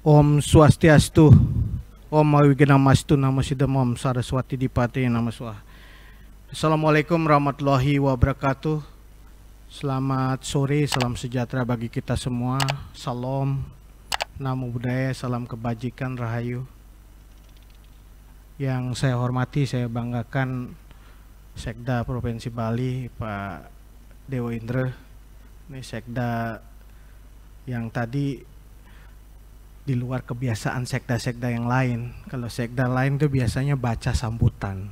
Om Swastiastu, Om Wignamastu, Namo Siddham, Om Saraswati Dipati, Namo Swaha. Assalamualaikum warahmatullahi wabarakatuh. Selamat sore, salam sejahtera bagi kita semua. Salam, Namo Buddhaya, salam kebajikan, Rahayu. Yang saya hormati, saya banggakan Sekda Provinsi Bali, Pak Dewa Indra. Ini Sekda yang tadi di luar kebiasaan sekda-sekda yang lain. Kalau sekda lain tuh biasanya baca sambutan.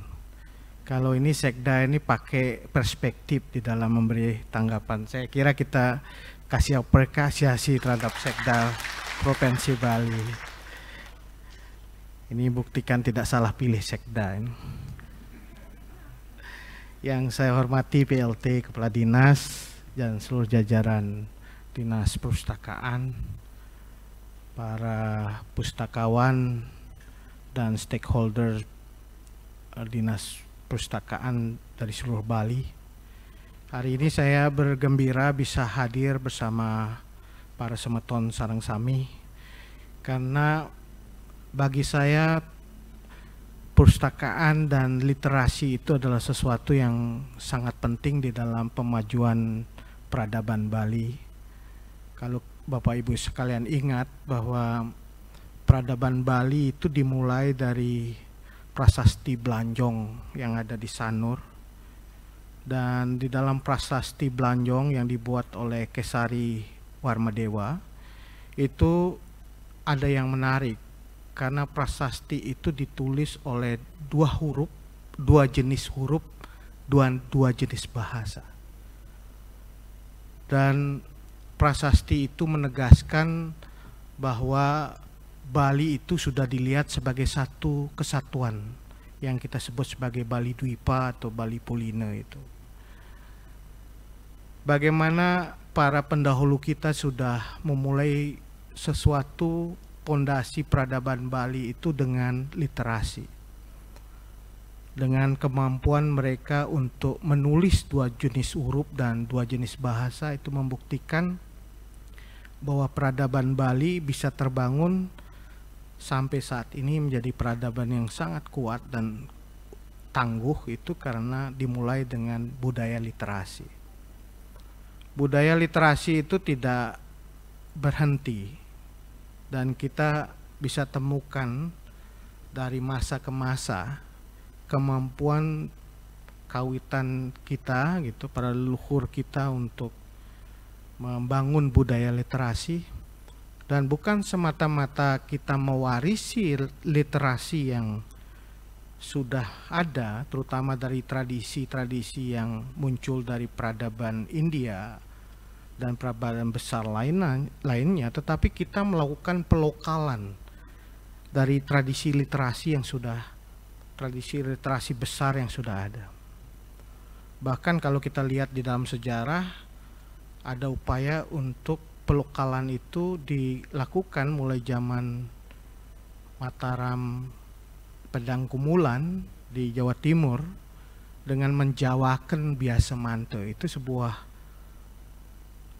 Kalau ini sekda ini pakai perspektif di dalam memberi tanggapan. Saya kira kita kasih apresiasi terhadap sekda Provinsi Bali. Ini buktikan tidak salah pilih sekda ini. Yang saya hormati PLT Kepala Dinas dan seluruh jajaran Dinas Perpustakaan, para pustakawan dan stakeholder Dinas Perpustakaan dari seluruh Bali. Hari ini saya bergembira bisa hadir bersama para semeton sareng sami, karena bagi saya perpustakaan dan literasi itu adalah sesuatu yang sangat penting di dalam pemajuan peradaban Bali. Kalau Bapak Ibu sekalian ingat bahwa peradaban Bali itu dimulai dari prasasti Blanjong yang ada di Sanur, dan di dalam prasasti Blanjong yang dibuat oleh Kesari Warmadewa itu ada yang menarik, karena prasasti itu ditulis oleh dua jenis huruf, dua jenis bahasa. Dan prasasti itu menegaskan bahwa Bali itu sudah dilihat sebagai satu kesatuan yang kita sebut sebagai Bali Dwipa atau Bali Pulina itu. Bagaimana para pendahulu kita sudah memulai sesuatu pondasi peradaban Bali itu dengan literasi. Dengan kemampuan mereka untuk menulis dua jenis huruf dan dua jenis bahasa, itu membuktikan bahwa peradaban Bali bisa terbangun sampai saat ini menjadi peradaban yang sangat kuat dan tangguh, itu karena dimulai dengan budaya literasi. Budaya literasi itu tidak berhenti, dan kita bisa temukan dari masa ke masa kemampuan kawitan kita gitu, para leluhur kita untuk membangun budaya literasi. Dan bukan semata-mata kita mewarisi literasi yang sudah ada, terutama dari tradisi-tradisi yang muncul dari peradaban India dan peradaban besar lainnya, tetapi kita melakukan pelokalan dari tradisi literasi yang sudah, tradisi literasi besar yang sudah ada. Bahkan kalau kita lihat di dalam sejarah, ada upaya untuk pelokalan itu dilakukan mulai zaman Mataram Pedang Kumulan di Jawa Timur dengan menjawakan biasa manto. Itu sebuah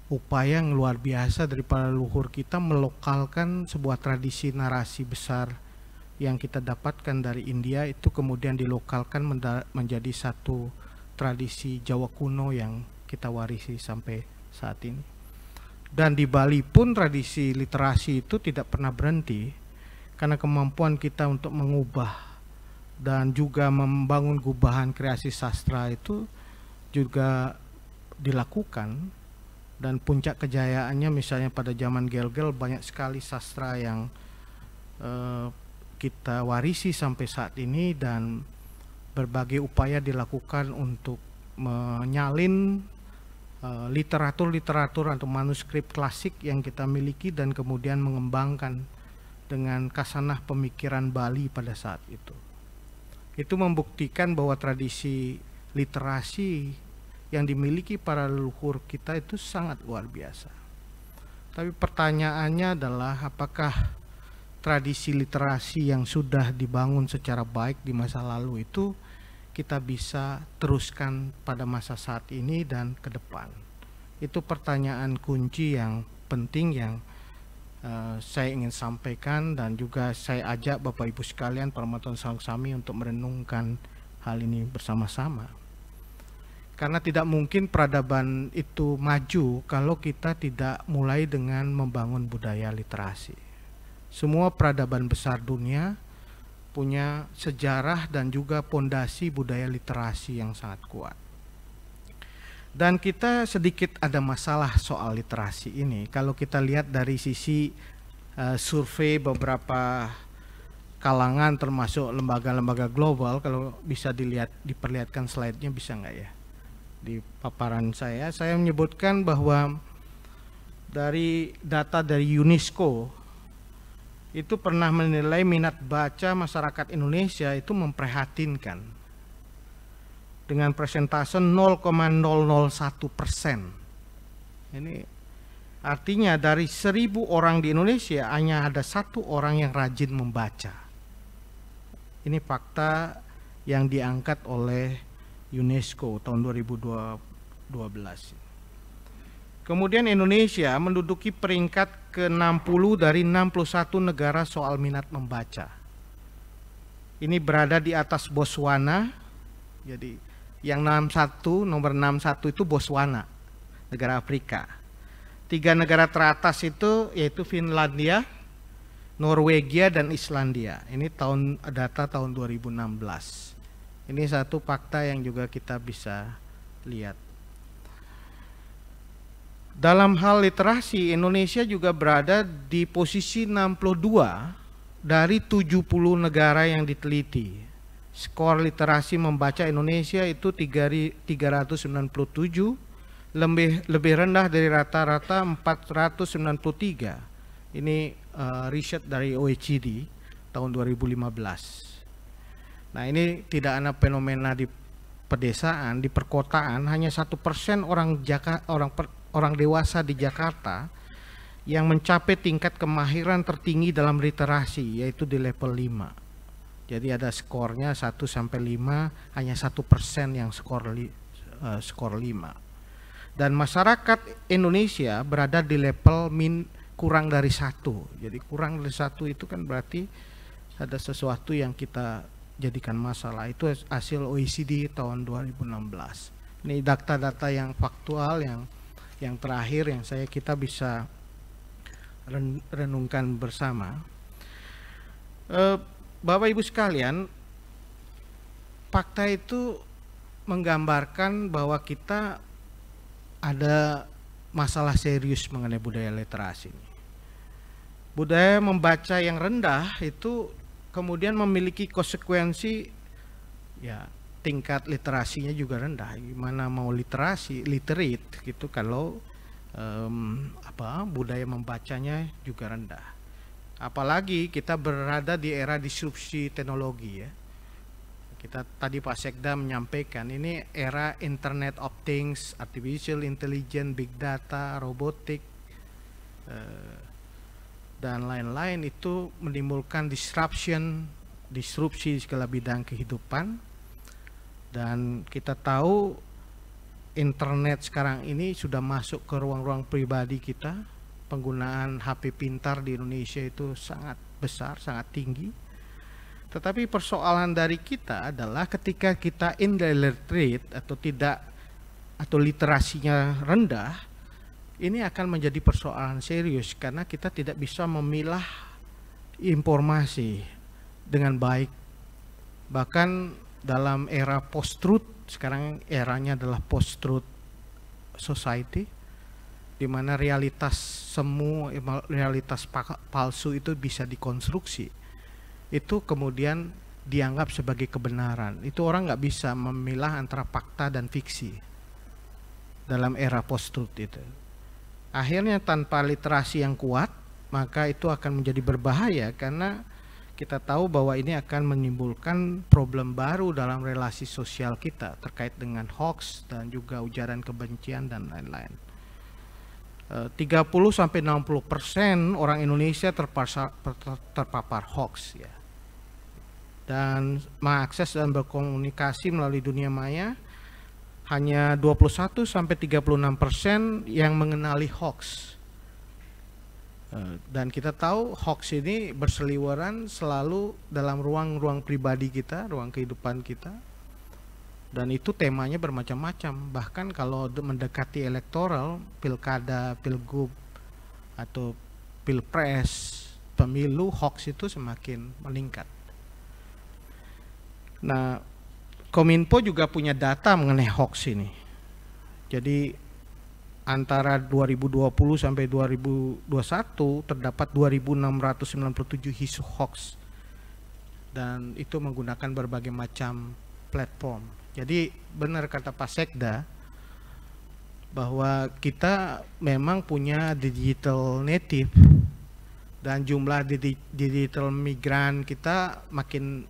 upaya yang luar biasa dari para leluhur kita melokalkan sebuah tradisi narasi besar yang kita dapatkan dari India, itu kemudian dilokalkan menjadi satu tradisi Jawa kuno yang kita warisi sampai saat ini. Dan di Bali pun tradisi literasi itu tidak pernah berhenti, karena kemampuan kita untuk mengubah dan juga membangun gubahan kreasi sastra itu juga dilakukan. Dan puncak kejayaannya misalnya pada zaman Gel-Gel, banyak sekali sastra yang kita warisi sampai saat ini, dan berbagai upaya dilakukan untuk menyalin literatur-literatur atau manuskrip klasik yang kita miliki, dan kemudian mengembangkan dengan kasanah pemikiran Bali pada saat itu. Itu membuktikan bahwa tradisi literasi yang dimiliki para leluhur kita itu sangat luar biasa. Tapi pertanyaannya adalah, apakah tradisi literasi yang sudah dibangun secara baik di masa lalu itu kita bisa teruskan pada masa saat ini dan ke depan? Itu pertanyaan kunci yang penting yang saya ingin sampaikan, dan juga saya ajak Bapak Ibu sekalian Paramaton Sangsami untuk merenungkan hal ini bersama-sama. Karena tidak mungkin peradaban itu maju kalau kita tidak mulai dengan membangun budaya literasi. Semua peradaban besar dunia punya sejarah dan juga pondasi budaya literasi yang sangat kuat. Dan kita sedikit ada masalah soal literasi ini. Kalau kita lihat dari sisi survei beberapa kalangan termasuk lembaga-lembaga global, kalau bisa diperlihatkan slide-nya, bisa nggak ya? Di paparan saya menyebutkan bahwa dari data dari UNESCO itu pernah menilai minat baca masyarakat Indonesia itu memprihatinkan dengan persentase 0,001%. Ini artinya dari 1000 orang di Indonesia hanya ada 1 orang yang rajin membaca. Ini fakta yang diangkat oleh UNESCO tahun 2012. Kemudian Indonesia menduduki peringkat ke-60 dari 61 negara soal minat membaca. Ini berada di atas Botswana. Jadi yang nomor 61 itu Botswana, negara Afrika. 3 negara teratas itu yaitu Finlandia, Norwegia, dan Islandia. Ini data tahun 2016. Ini satu fakta yang juga kita bisa lihat. Dalam hal literasi, Indonesia juga berada di posisi 62 dari 70 negara yang diteliti. Skor literasi membaca Indonesia itu 397, lebih rendah dari rata-rata 493. Ini riset dari OECD tahun 2015. Nah, ini tidak ada fenomena di pedesaan, di perkotaan. Hanya 1% orang dewasa di Jakarta yang mencapai tingkat kemahiran tertinggi dalam literasi, yaitu di level 5. Jadi ada skornya 1 sampai 5, hanya 1% yang skor 5. Dan masyarakat Indonesia berada di level kurang dari 1. Jadi kurang dari 1 itu kan berarti ada sesuatu yang kita jadikan masalah. Itu hasil OECD tahun 2016. Ini data-data yang faktual, yang terakhir yang kita bisa renungkan bersama. Bapak Ibu sekalian, fakta itu menggambarkan bahwa kita ada masalah serius mengenai budaya literasi. Budaya membaca yang rendah itu kemudian memiliki konsekuensi, ya, tingkat literasinya juga rendah. Gimana mau literate gitu kalau budaya membacanya juga rendah. Apalagi kita berada di era disrupsi teknologi, ya. Kita tadi Pak Sekda menyampaikan ini era Internet of Things, Artificial Intelligence, Big Data, Robotik, dan lain-lain, itu menimbulkan disrupsi segala bidang kehidupan. Dan kita tahu internet sekarang ini sudah masuk ke ruang-ruang pribadi kita. Penggunaan HP pintar di Indonesia itu sangat besar, sangat tinggi. Tetapi persoalan dari kita adalah ketika kita illiterate atau literasinya rendah, ini akan menjadi persoalan serius karena kita tidak bisa memilah informasi dengan baik. Bahkan dalam era post-truth, sekarang eranya adalah post-truth society, di mana realitas palsu itu bisa dikonstruksi. Itu kemudian dianggap sebagai kebenaran. Itu orang nggak bisa memilah antara fakta dan fiksi dalam era post-truth itu. Akhirnya tanpa literasi yang kuat, maka itu akan menjadi berbahaya karena kita tahu bahwa ini akan menimbulkan problem baru dalam relasi sosial kita terkait dengan hoax dan juga ujaran kebencian dan lain-lain. 30-60% orang Indonesia terpapar hoax, ya. Dan mengakses dan berkomunikasi melalui dunia maya, hanya 21-36% yang mengenali hoax. Dan kita tahu hoax ini berseliweran selalu dalam ruang-ruang pribadi kita, ruang kehidupan kita. Dan itu temanya bermacam-macam. Bahkan kalau mendekati elektoral, pilkada, pilgub, atau pilpres, pemilu, hoax itu semakin meningkat. Nah, Kominfo juga punya data mengenai hoax ini. Jadi antara 2020 sampai 2021 terdapat 2.697 isu hoax, dan itu menggunakan berbagai macam platform. Jadi benar kata Pak Sekda bahwa kita memang punya digital native, dan jumlah digital migran kita makin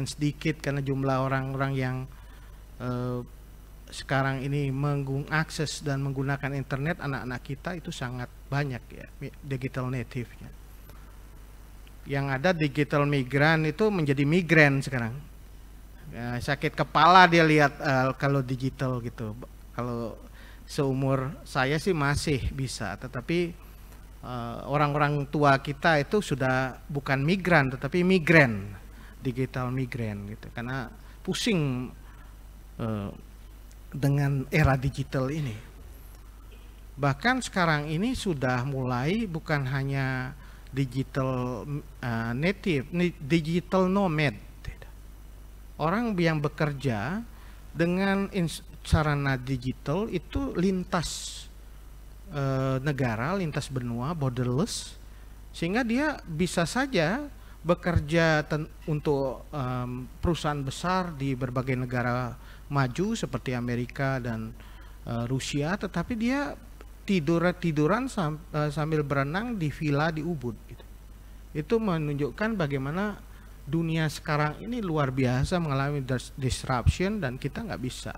sedikit karena jumlah orang-orang yang sekarang ini mengakses dan menggunakan internet, anak-anak kita itu sangat banyak ya, digital native-nya. Yang ada digital migran itu menjadi migran sekarang. Ya, sakit kepala dia lihat kalau digital gitu. Kalau seumur saya sih masih bisa, tetapi orang-orang tua kita itu sudah bukan migran tetapi migran, digital migran gitu, karena pusing dengan era digital ini. Bahkan sekarang ini sudah mulai bukan hanya digital native, digital nomad. Orang yang bekerja dengan sarana digital itu lintas negara, lintas benua, borderless, sehingga dia bisa saja bekerja untuk perusahaan besar di berbagai negara maju seperti Amerika dan Rusia, tetapi dia tiduran sambil berenang di villa di Ubud gitu. Itu menunjukkan bagaimana dunia sekarang ini luar biasa mengalami disruption, dan kita nggak bisa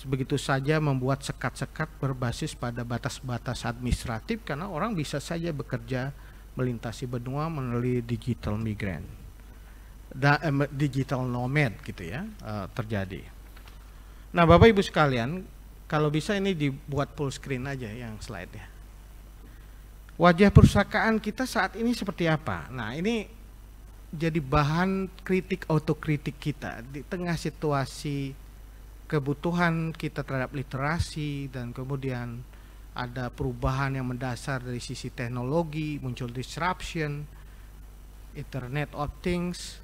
begitu saja membuat sekat-sekat berbasis pada batas-batas administratif, karena orang bisa saja bekerja melintasi benua melalui digital migran, digital nomad gitu ya, terjadi. Nah, Bapak Ibu sekalian, kalau bisa ini dibuat full screen aja yang slide ya. Wajah perpustakaan kita saat ini seperti apa? Nah, ini jadi bahan kritik, autokritik kita di tengah situasi kebutuhan kita terhadap literasi, dan kemudian ada perubahan yang mendasar dari sisi teknologi, muncul disruption, Internet of Things.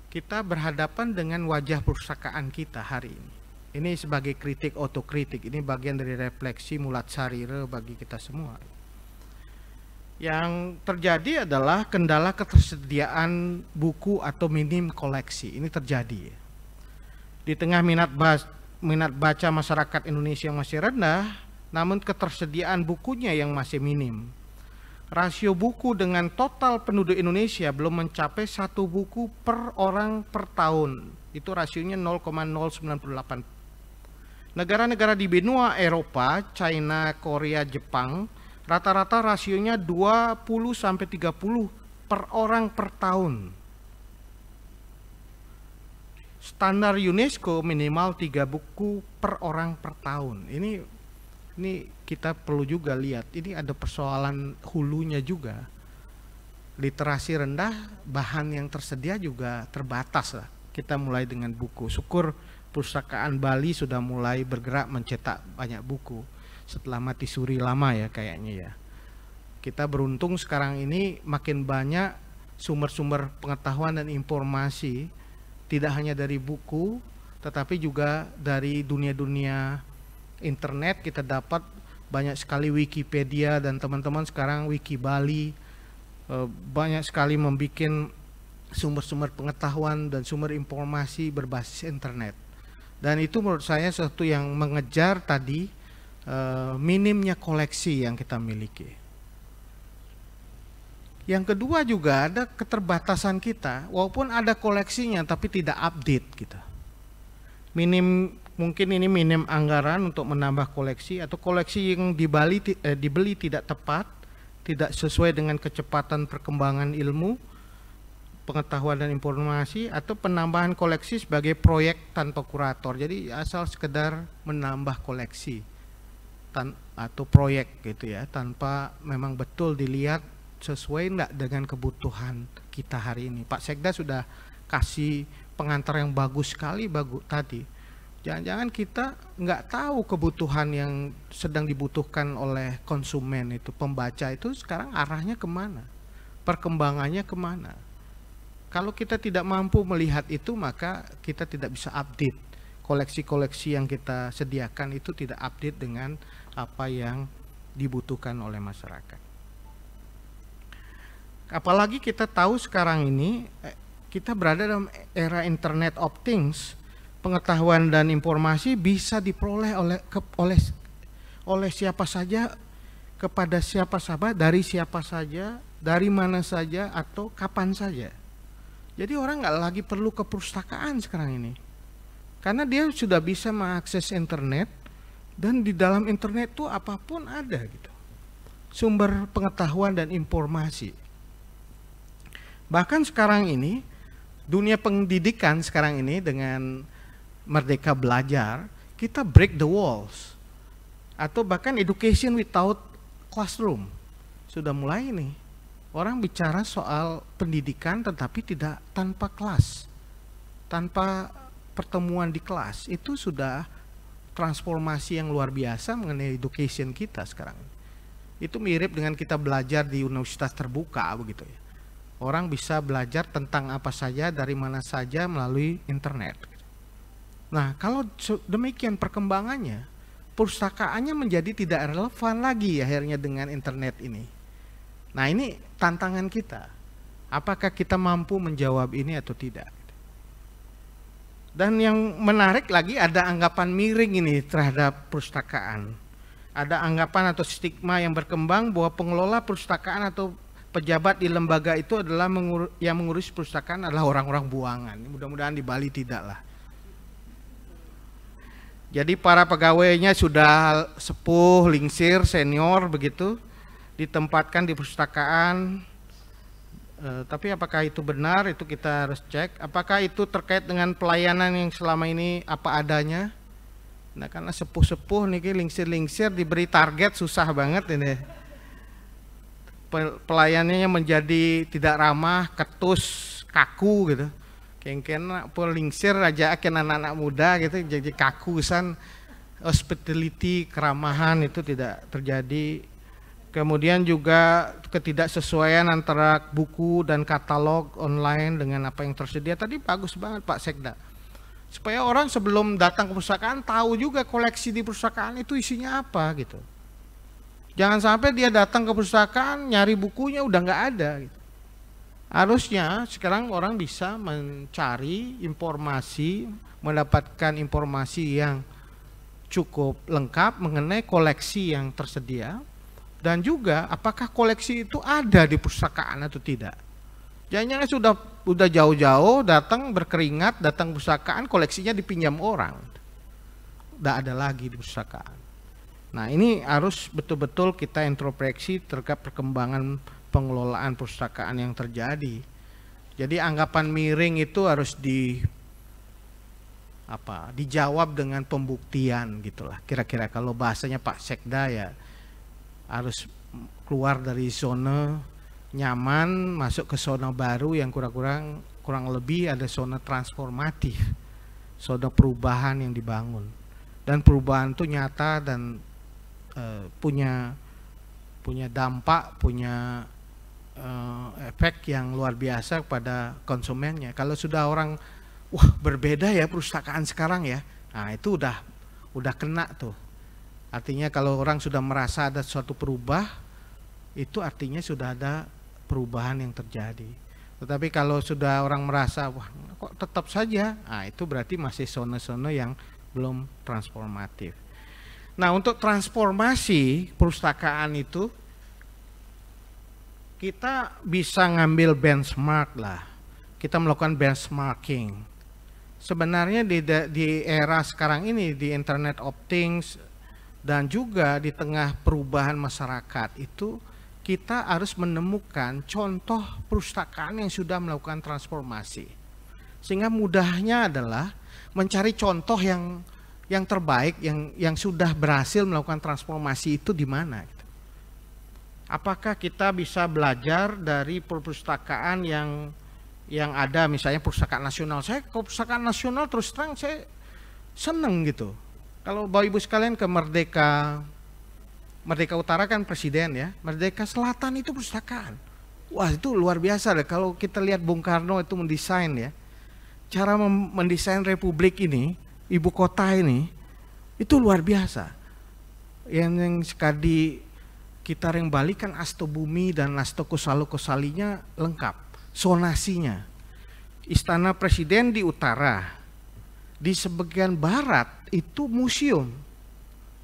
Kita berhadapan dengan wajah perpustakaan kita hari ini. Ini sebagai kritik, autokritik, ini bagian dari refleksi mulat sarire bagi kita semua. Yang terjadi adalah kendala ketersediaan buku atau minim koleksi. Ini terjadi. Di tengah minat baca masyarakat Indonesia yang masih rendah, namun ketersediaan bukunya yang masih minim. Rasio buku dengan total penduduk Indonesia belum mencapai 1 buku per orang per tahun. Itu rasionya 0,098. Negara-negara di benua Eropa, China, Korea, Jepang, rata-rata rasionya 20-30 per orang per tahun. Standar UNESCO minimal 3 buku per orang per tahun. Ini kita perlu juga lihat, ini ada persoalan hulunya juga. Literasi rendah, bahan yang tersedia juga terbatas lah. Kita mulai dengan buku. Syukur Perpustakaan Bali sudah mulai bergerak mencetak banyak buku setelah mati suri lama ya kayaknya ya. Kita beruntung sekarang ini makin banyak sumber-sumber pengetahuan dan informasi, tidak hanya dari buku tetapi juga dari dunia-dunia internet. Kita dapat banyak sekali Wikipedia, dan teman-teman sekarang Wiki Bali banyak sekali membuat sumber-sumber pengetahuan dan sumber informasi berbasis internet. Dan itu menurut saya sesuatu yang mengejar tadi minimnya koleksi yang kita miliki. Yang kedua juga ada keterbatasan kita, walaupun ada koleksinya tapi tidak update kita. Mungkin ini minim anggaran untuk menambah koleksi, atau koleksi yang dibeli tidak tepat, tidak sesuai dengan kecepatan perkembangan ilmu, pengetahuan dan informasi, atau penambahan koleksi sebagai proyek tanpa kurator. Jadi asal sekedar menambah koleksi. atau proyek gitu ya, tanpa memang betul dilihat sesuai enggak dengan kebutuhan kita hari ini. Pak Sekda sudah kasih pengantar yang bagus sekali tadi. Jangan-jangan kita nggak tahu kebutuhan yang sedang dibutuhkan oleh konsumen itu, pembaca itu sekarang arahnya kemana, perkembangannya kemana. Kalau kita tidak mampu melihat itu, maka kita tidak bisa update. Koleksi-koleksi yang kita sediakan itu tidak update dengan apa yang dibutuhkan oleh masyarakat. Apalagi kita tahu sekarang ini kita berada dalam era Internet of Things. Pengetahuan dan informasi bisa diperoleh oleh siapa saja, kepada siapa saja, dari siapa saja, dari mana saja, atau kapan saja. Jadi orang nggak lagi perlu ke perpustakaan sekarang ini, karena dia sudah bisa mengakses internet, dan di dalam internet itu apapun ada gitu, sumber pengetahuan dan informasi. Bahkan sekarang ini dunia pendidikan sekarang ini dengan Merdeka Belajar, kita break the walls, atau bahkan education without classroom sudah mulai nih. Orang bicara soal pendidikan tetapi tidak tanpa kelas, tanpa pertemuan di kelas. Itu sudah transformasi yang luar biasa mengenai education kita sekarang. Itu mirip dengan kita belajar di universitas terbuka begitu ya. Orang bisa belajar tentang apa saja dari mana saja melalui internet. Nah, kalau demikian perkembangannya, perpustakaannya menjadi tidak relevan lagi akhirnya dengan internet ini. Nah, ini tantangan kita. Apakah kita mampu menjawab ini atau tidak? Dan yang menarik lagi, ada anggapan miring ini terhadap perpustakaan. Ada anggapan atau stigma yang berkembang bahwa pengelola perpustakaan atau pejabat di lembaga itu adalah yang mengurus perpustakaan adalah orang-orang buangan. Mudah-mudahan di Bali tidak lah. Jadi para pegawainya sudah sepuh, lingsir, senior begitu, ditempatkan di perpustakaan. Tapi apakah itu benar, itu kita harus cek. Apakah itu terkait dengan pelayanan yang selama ini apa adanya. Nah, karena sepuh-sepuh nih lingsir-lingsir diberi target susah banget ini. Pelayanannya menjadi tidak ramah, ketus, kaku gitu. Kena lingsir aja akan anak-anak muda gitu, jadi kakusan, hospitality, keramahan itu tidak terjadi. Kemudian juga ketidaksesuaian antara buku dan katalog online dengan apa yang tersedia. Tadi bagus banget Pak Sekda, supaya orang sebelum datang ke perpustakaan tahu juga koleksi di perpustakaan itu isinya apa gitu. Jangan sampai dia datang ke perpustakaan nyari bukunya udah nggak ada gitu. Harusnya sekarang orang bisa mencari informasi, mendapatkan informasi yang cukup lengkap mengenai koleksi yang tersedia, dan juga apakah koleksi itu ada di perpustakaan atau tidak. Jangan-jangan sudah jauh-jauh datang berkeringat, datang ke perpustakaan, koleksinya dipinjam orang. Tidak ada lagi di perpustakaan. Nah, ini harus betul-betul kita introspeksi terkait perkembangan pengelolaan perpustakaan yang terjadi. Jadi anggapan miring itu harus dijawab dengan pembuktian gitulah. Kira-kira kalau bahasanya Pak Sekda ya harus keluar dari zona nyaman, masuk ke zona baru yang kurang lebih ada zona transformatif, zona perubahan yang dibangun. Dan perubahan itu nyata dan punya dampak, punya efek yang luar biasa kepada konsumennya. Kalau sudah orang, wah berbeda ya perpustakaan sekarang ya, nah itu udah kena tuh. Artinya kalau orang sudah merasa ada suatu perubahan, itu artinya sudah ada perubahan yang terjadi. Tetapi kalau sudah orang merasa, wah kok tetap saja, nah itu berarti masih zona-zona yang belum transformatif. Nah, untuk transformasi perpustakaan itu kita bisa ngambil benchmark lah. Kita melakukan benchmarking. Sebenarnya di era sekarang ini, di Internet of Things dan juga di tengah perubahan masyarakat itu, kita harus menemukan contoh perpustakaan yang sudah melakukan transformasi. Sehingga mudahnya adalah mencari contoh yang yang terbaik, yang sudah berhasil melakukan transformasi itu di mana? Gitu. Apakah kita bisa belajar dari perpustakaan yang ada, misalnya perpustakaan nasional? Saya ke perpustakaan nasional terus terang saya seneng gitu. Kalau Bapak Ibu sekalian ke Merdeka Utara kan presiden ya, Merdeka Selatan itu perpustakaan. Wah itu luar biasa deh. Kalau kita lihat Bung Karno itu mendesain ya, cara mendesain republik ini, ibu kota ini, itu luar biasa. Yang sekali kita Bali kan Asto Bumi dan Asto Kosalo Kosalinya lengkap, sonasinya. Istana Presiden di utara, di sebagian barat itu museum.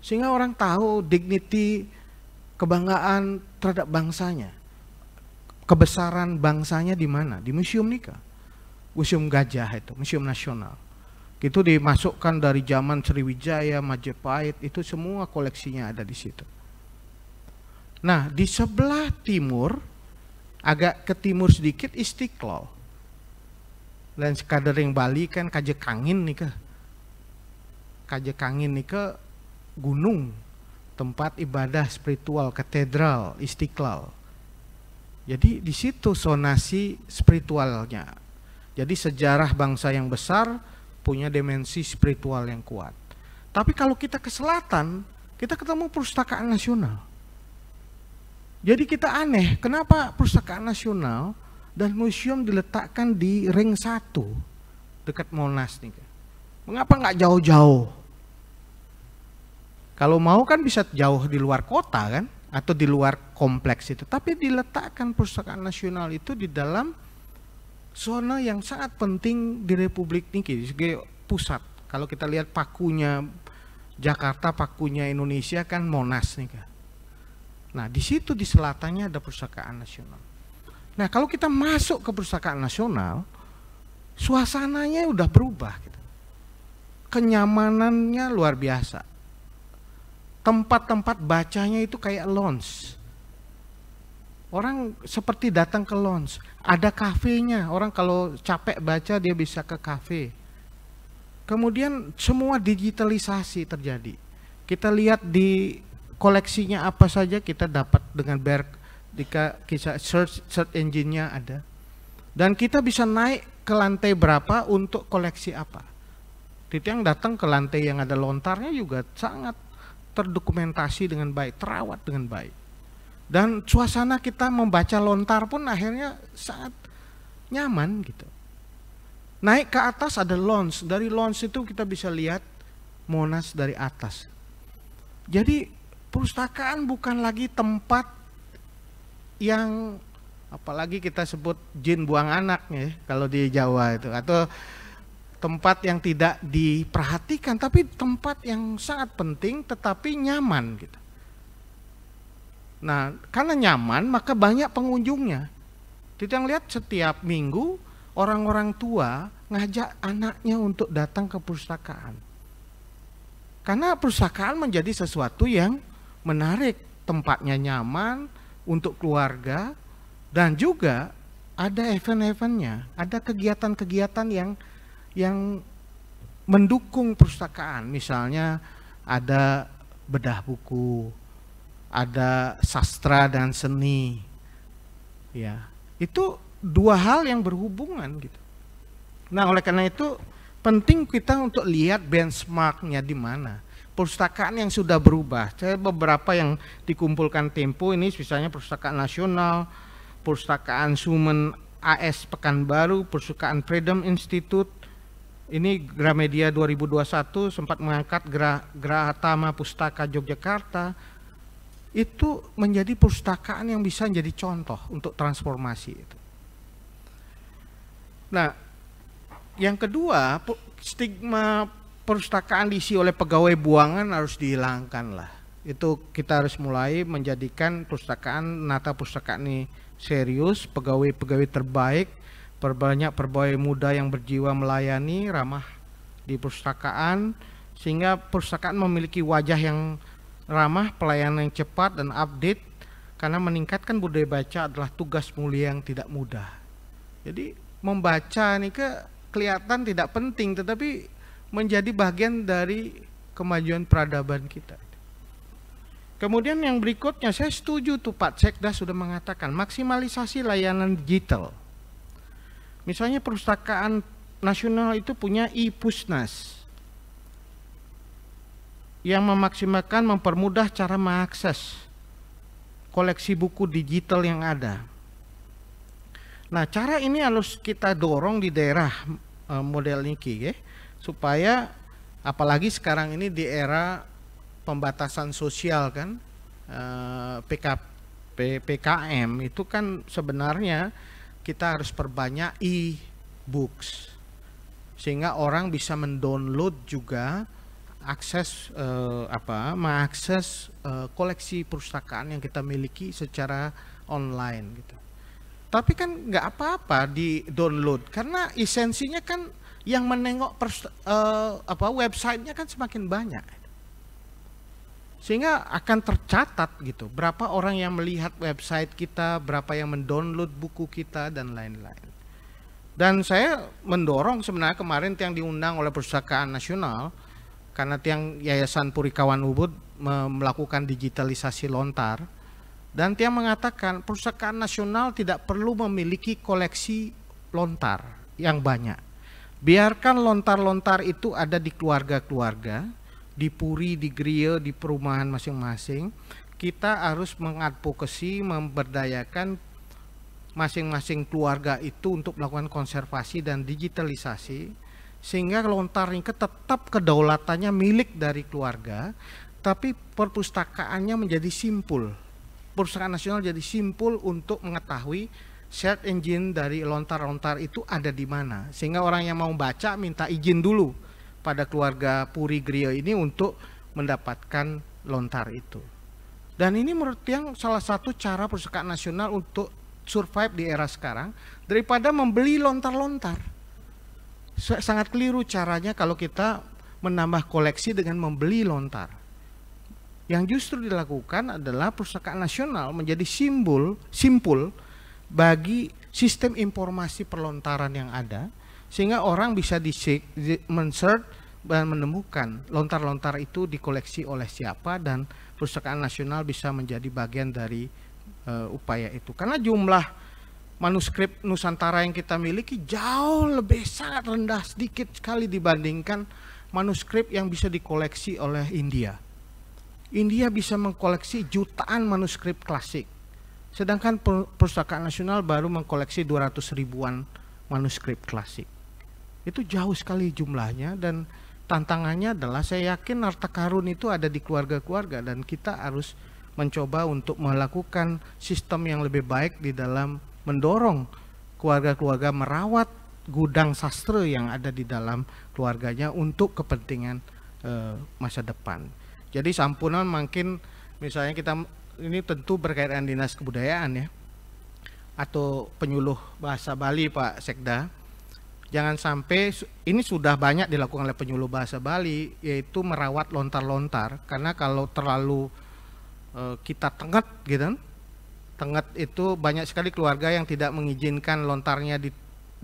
Sehingga orang tahu dignity, kebanggaan terhadap bangsanya. Kebesaran bangsanya di mana? Di Museum Nika. Museum Gajah itu, Museum Nasional. Itu dimasukkan dari zaman Sriwijaya, Majapahit, itu semua koleksinya ada di situ. Nah, di sebelah timur, agak ke timur sedikit Istiqlal. Dan sekadering Bali kan Kajekangin nih ke. Kajekangin nih ke gunung, tempat ibadah spiritual, katedral Istiqlal. Jadi di situ sonasi spiritualnya. Jadi sejarah bangsa yang besar punya dimensi spiritual yang kuat. Tapi kalau kita ke selatan, kita ketemu perpustakaan nasional. Jadi kita aneh, kenapa perpustakaan nasional dan museum diletakkan di ring 1 dekat Monas nih? Mengapa nggak jauh-jauh? Kalau mau kan bisa jauh di luar kota kan, atau di luar kompleks itu. Tapi diletakkan perpustakaan nasional itu di dalam zona yang sangat penting di Republik ini sebagai pusat. Kalau kita lihat pakunya Jakarta, pakunya Indonesia kan Monas nih kan. Nah di situ di selatannya ada perpustakaan nasional. Nah kalau kita masuk ke perpustakaan nasional, suasananya udah berubah gitu. Kenyamanannya luar biasa. Tempat-tempat bacanya itu kayak lounge. Orang seperti datang ke lounge. Ada kafenya, orang kalau capek baca dia bisa ke kafe. Kemudian semua digitalisasi terjadi. Kita lihat di koleksinya apa saja kita dapat dengan kita search engine-nya ada. Dan kita bisa naik ke lantai berapa untuk koleksi apa. Itu yang datang ke lantai yang ada lontarnya juga sangat terdokumentasi dengan baik, terawat dengan baik. Dan suasana kita membaca lontar pun akhirnya sangat nyaman gitu. Naik ke atas ada lounge, dari lounge itu kita bisa lihat Monas dari atas. Jadi perpustakaan bukan lagi tempat yang apalagi kita sebut jin buang anaknya kalau di Jawa itu, atau tempat yang tidak diperhatikan, tapi tempat yang sangat penting tetapi nyaman gitu. Nah, karena nyaman maka banyak pengunjungnya. Kita lihat setiap minggu orang-orang tua ngajak anaknya untuk datang ke perpustakaan. Karena perpustakaan menjadi sesuatu yang menarik, tempatnya nyaman untuk keluarga dan juga ada event-eventnya, ada kegiatan-kegiatan yang mendukung perpustakaan. Misalnya ada bedah buku, ada sastra dan seni, ya itu dua hal yang berhubungan gitu. Nah oleh karena itu penting kita untuk lihat benchmarknya di mana. Perpustakaan yang sudah berubah, saya beberapa yang dikumpulkan Tempo ini, misalnya Perpustakaan Nasional, Perpustakaan Sumen AS Pekanbaru, Perpustakaan Freedom Institute, ini Gramedia 2021 sempat mengangkat Grahatama Pustaka Yogyakarta. Itu menjadi perpustakaan yang bisa menjadi contoh untuk transformasi itu. Nah, yang kedua, stigma perpustakaan diisi oleh pegawai buangan harus dihilangkan lah. Itu kita harus mulai menjadikan perpustakaan, nata perpustakaan ini serius, pegawai-pegawai terbaik, perbanyak pegawai muda yang berjiwa melayani, ramah di perpustakaan, sehingga perpustakaan memiliki wajah yang ramah, pelayanan yang cepat dan update, karena meningkatkan budaya baca adalah tugas mulia yang tidak mudah. Jadi membaca ini kelihatan tidak penting, tetapi menjadi bagian dari kemajuan peradaban kita. Kemudian yang berikutnya, saya setuju tuh Pak Sekda sudah mengatakan maksimalisasi layanan digital. Misalnya Perpustakaan Nasional itu punya e-Pusnas yang memaksimalkan, mempermudah cara mengakses koleksi buku digital yang ada. Nah, cara ini harus kita dorong di daerah model niki, ya, supaya apalagi sekarang ini di era pembatasan sosial kan, PKM itu kan sebenarnya kita harus perbanyak e-books sehingga orang bisa mendownload juga akses mengakses koleksi perpustakaan yang kita miliki secara online gitu. Tapi kan nggak apa-apa di download karena esensinya kan yang menengok websitenya kan semakin banyak, sehingga akan tercatat gitu berapa orang yang melihat website kita, berapa yang mendownload buku kita dan lain-lain. Dan saya mendorong sebenarnya kemarin yang diundang oleh Perpustakaan Nasional, karena tiang Yayasan Purikawan Ubud melakukan digitalisasi lontar, dan tiang mengatakan Perpustakaan Nasional tidak perlu memiliki koleksi lontar yang banyak. Biarkan lontar-lontar itu ada di keluarga-keluarga, di puri, di gereja, di perumahan masing-masing. Kita harus mengadvokasi, memberdayakan masing-masing keluarga itu untuk melakukan konservasi dan digitalisasi, sehingga lontar ini tetap kedaulatannya milik dari keluarga, tapi perpustakaannya menjadi simpul. Perpustakaan Nasional jadi simpul untuk mengetahui search engine dari lontar-lontar itu ada di mana, sehingga orang yang mau baca minta izin dulu pada keluarga Puri Griya ini untuk mendapatkan lontar itu. Dan ini menurut yang salah satu cara Perpustakaan Nasional untuk survive di era sekarang daripada membeli lontar-lontar. Sangat keliru caranya kalau kita menambah koleksi dengan membeli lontar. Yang justru dilakukan adalah Perpustakaan Nasional menjadi simpul bagi sistem informasi perlontaran yang ada, sehingga orang bisa men-search dan menemukan lontar-lontar itu dikoleksi oleh siapa, dan Perpustakaan Nasional bisa menjadi bagian dari upaya itu. Karena jumlah manuskrip Nusantara yang kita miliki jauh lebih sangat rendah, sedikit sekali dibandingkan manuskrip yang bisa dikoleksi oleh India. India bisa mengkoleksi jutaan manuskrip klasik, sedangkan Perpustakaan Nasional baru mengkoleksi 200 ribuan manuskrip klasik. Itu jauh sekali jumlahnya, dan tantangannya adalah saya yakin harta karun itu ada di keluarga-keluarga, dan kita harus mencoba untuk melakukan sistem yang lebih baik di dalam mendorong keluarga-keluarga merawat gudang sastra yang ada di dalam keluarganya untuk kepentingan masa depan. Jadi sampunan mungkin misalnya kita ini tentu berkaitan dinas kebudayaan ya, atau penyuluh bahasa Bali Pak Sekda. Jangan sampai, ini sudah banyak dilakukan oleh penyuluh bahasa Bali, yaitu merawat lontar-lontar, karena kalau terlalu kita tenget gitu, tenget itu banyak sekali keluarga yang tidak mengizinkan lontarnya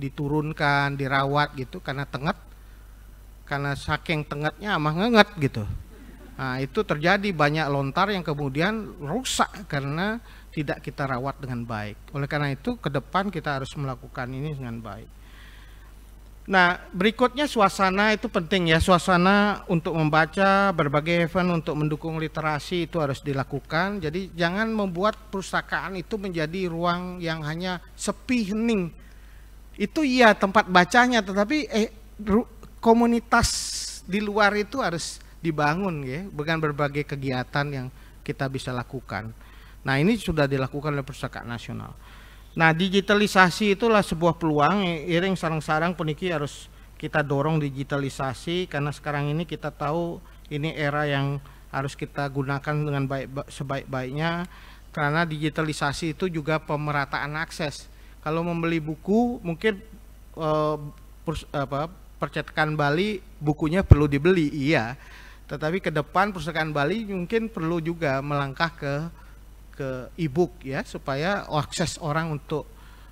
diturunkan, dirawat gitu, karena tenget, karena saking tengetnya amah ngenget gitu. Nah, itu terjadi banyak lontar yang kemudian rusak karena tidak kita rawat dengan baik. Oleh karena itu ke depan kita harus melakukan ini dengan baik. Nah, berikutnya suasana itu penting ya. Suasana untuk membaca, berbagai event untuk mendukung literasi itu harus dilakukan. Jadi jangan membuat perpustakaan itu menjadi ruang yang hanya sepi, hening. Itu iya tempat bacanya, tetapi komunitas di luar itu harus dibangun ya, dengan berbagai kegiatan yang kita bisa lakukan. Nah, ini sudah dilakukan oleh Perpustakaan Nasional. Nah, digitalisasi itulah sebuah peluang, iring sarang-sarang puniki harus kita dorong digitalisasi, karena sekarang ini kita tahu ini era yang harus kita gunakan dengan sebaik-baiknya, karena digitalisasi itu juga pemerataan akses. Kalau membeli buku mungkin percetakan Bali bukunya perlu dibeli, iya. Tetapi ke depan Perpustakaan Bali mungkin perlu juga melangkah ke e-book ya, supaya akses orang untuk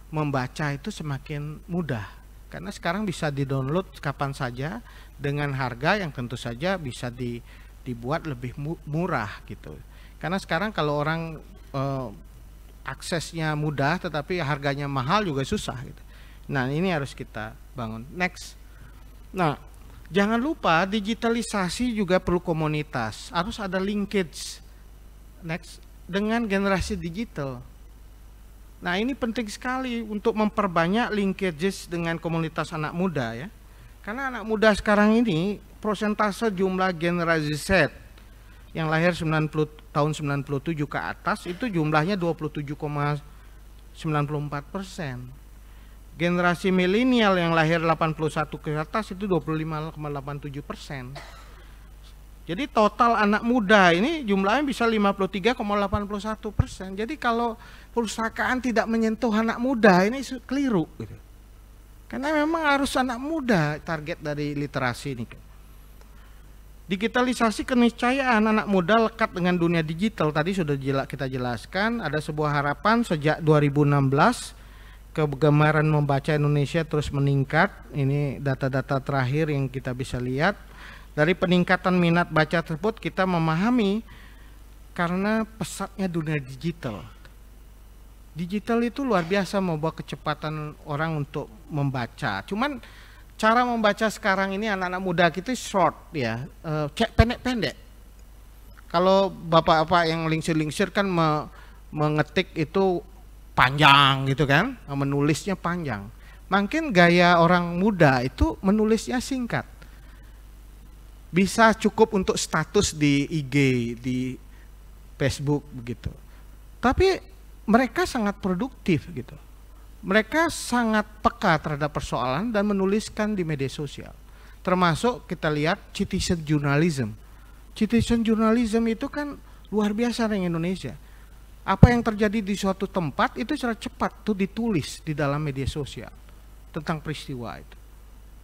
membaca itu semakin mudah. Karena sekarang bisa di-download kapan saja dengan harga yang tentu saja bisa dibuat lebih murah gitu. Karena sekarang kalau orang aksesnya mudah tetapi harganya mahal juga susah gitu. Nah, ini harus kita bangun. Next. Nah, jangan lupa digitalisasi juga perlu komunitas. Harus ada linkage. Next. Dengan generasi digital. Nah, ini penting sekali untuk memperbanyak linkages dengan komunitas anak muda ya. Karena anak muda sekarang ini persentase jumlah generasi Z yang lahir tahun 97 ke atas itu jumlahnya 27,94%. Generasi milenial yang lahir 81 ke atas itu 25,87%. Jadi total anak muda ini jumlahnya bisa 53,81%. Jadi kalau perusahaan tidak menyentuh anak muda ini keliru gitu. Karena memang harus anak muda target dari literasi ini. Digitalisasi keniscayaan anak muda lekat dengan dunia digital tadi sudah kita jelaskan. Ada sebuah harapan sejak 2016 kegemaran membaca Indonesia terus meningkat. Ini data-data terakhir yang kita bisa lihat. Dari peningkatan minat baca tersebut kita memahami karena pesatnya dunia digital. Digital itu luar biasa membawa kecepatan orang untuk membaca. Cuman cara membaca sekarang ini anak-anak muda kita short ya, cek pendek-pendek. Kalau bapak-bapak yang lingsir-lingsir kan mengetik itu panjang gitu kan, menulisnya panjang. Makin gaya orang muda itu menulisnya singkat. Bisa cukup untuk status di IG, di Facebook begitu. Tapi mereka sangat produktif gitu. Mereka sangat peka terhadap persoalan dan menuliskan di media sosial. Termasuk kita lihat citizen journalism. Citizen journalism itu kan luar biasa di Indonesia. Apa yang terjadi di suatu tempat itu secara cepat tuh ditulis di dalam media sosial tentang peristiwa itu.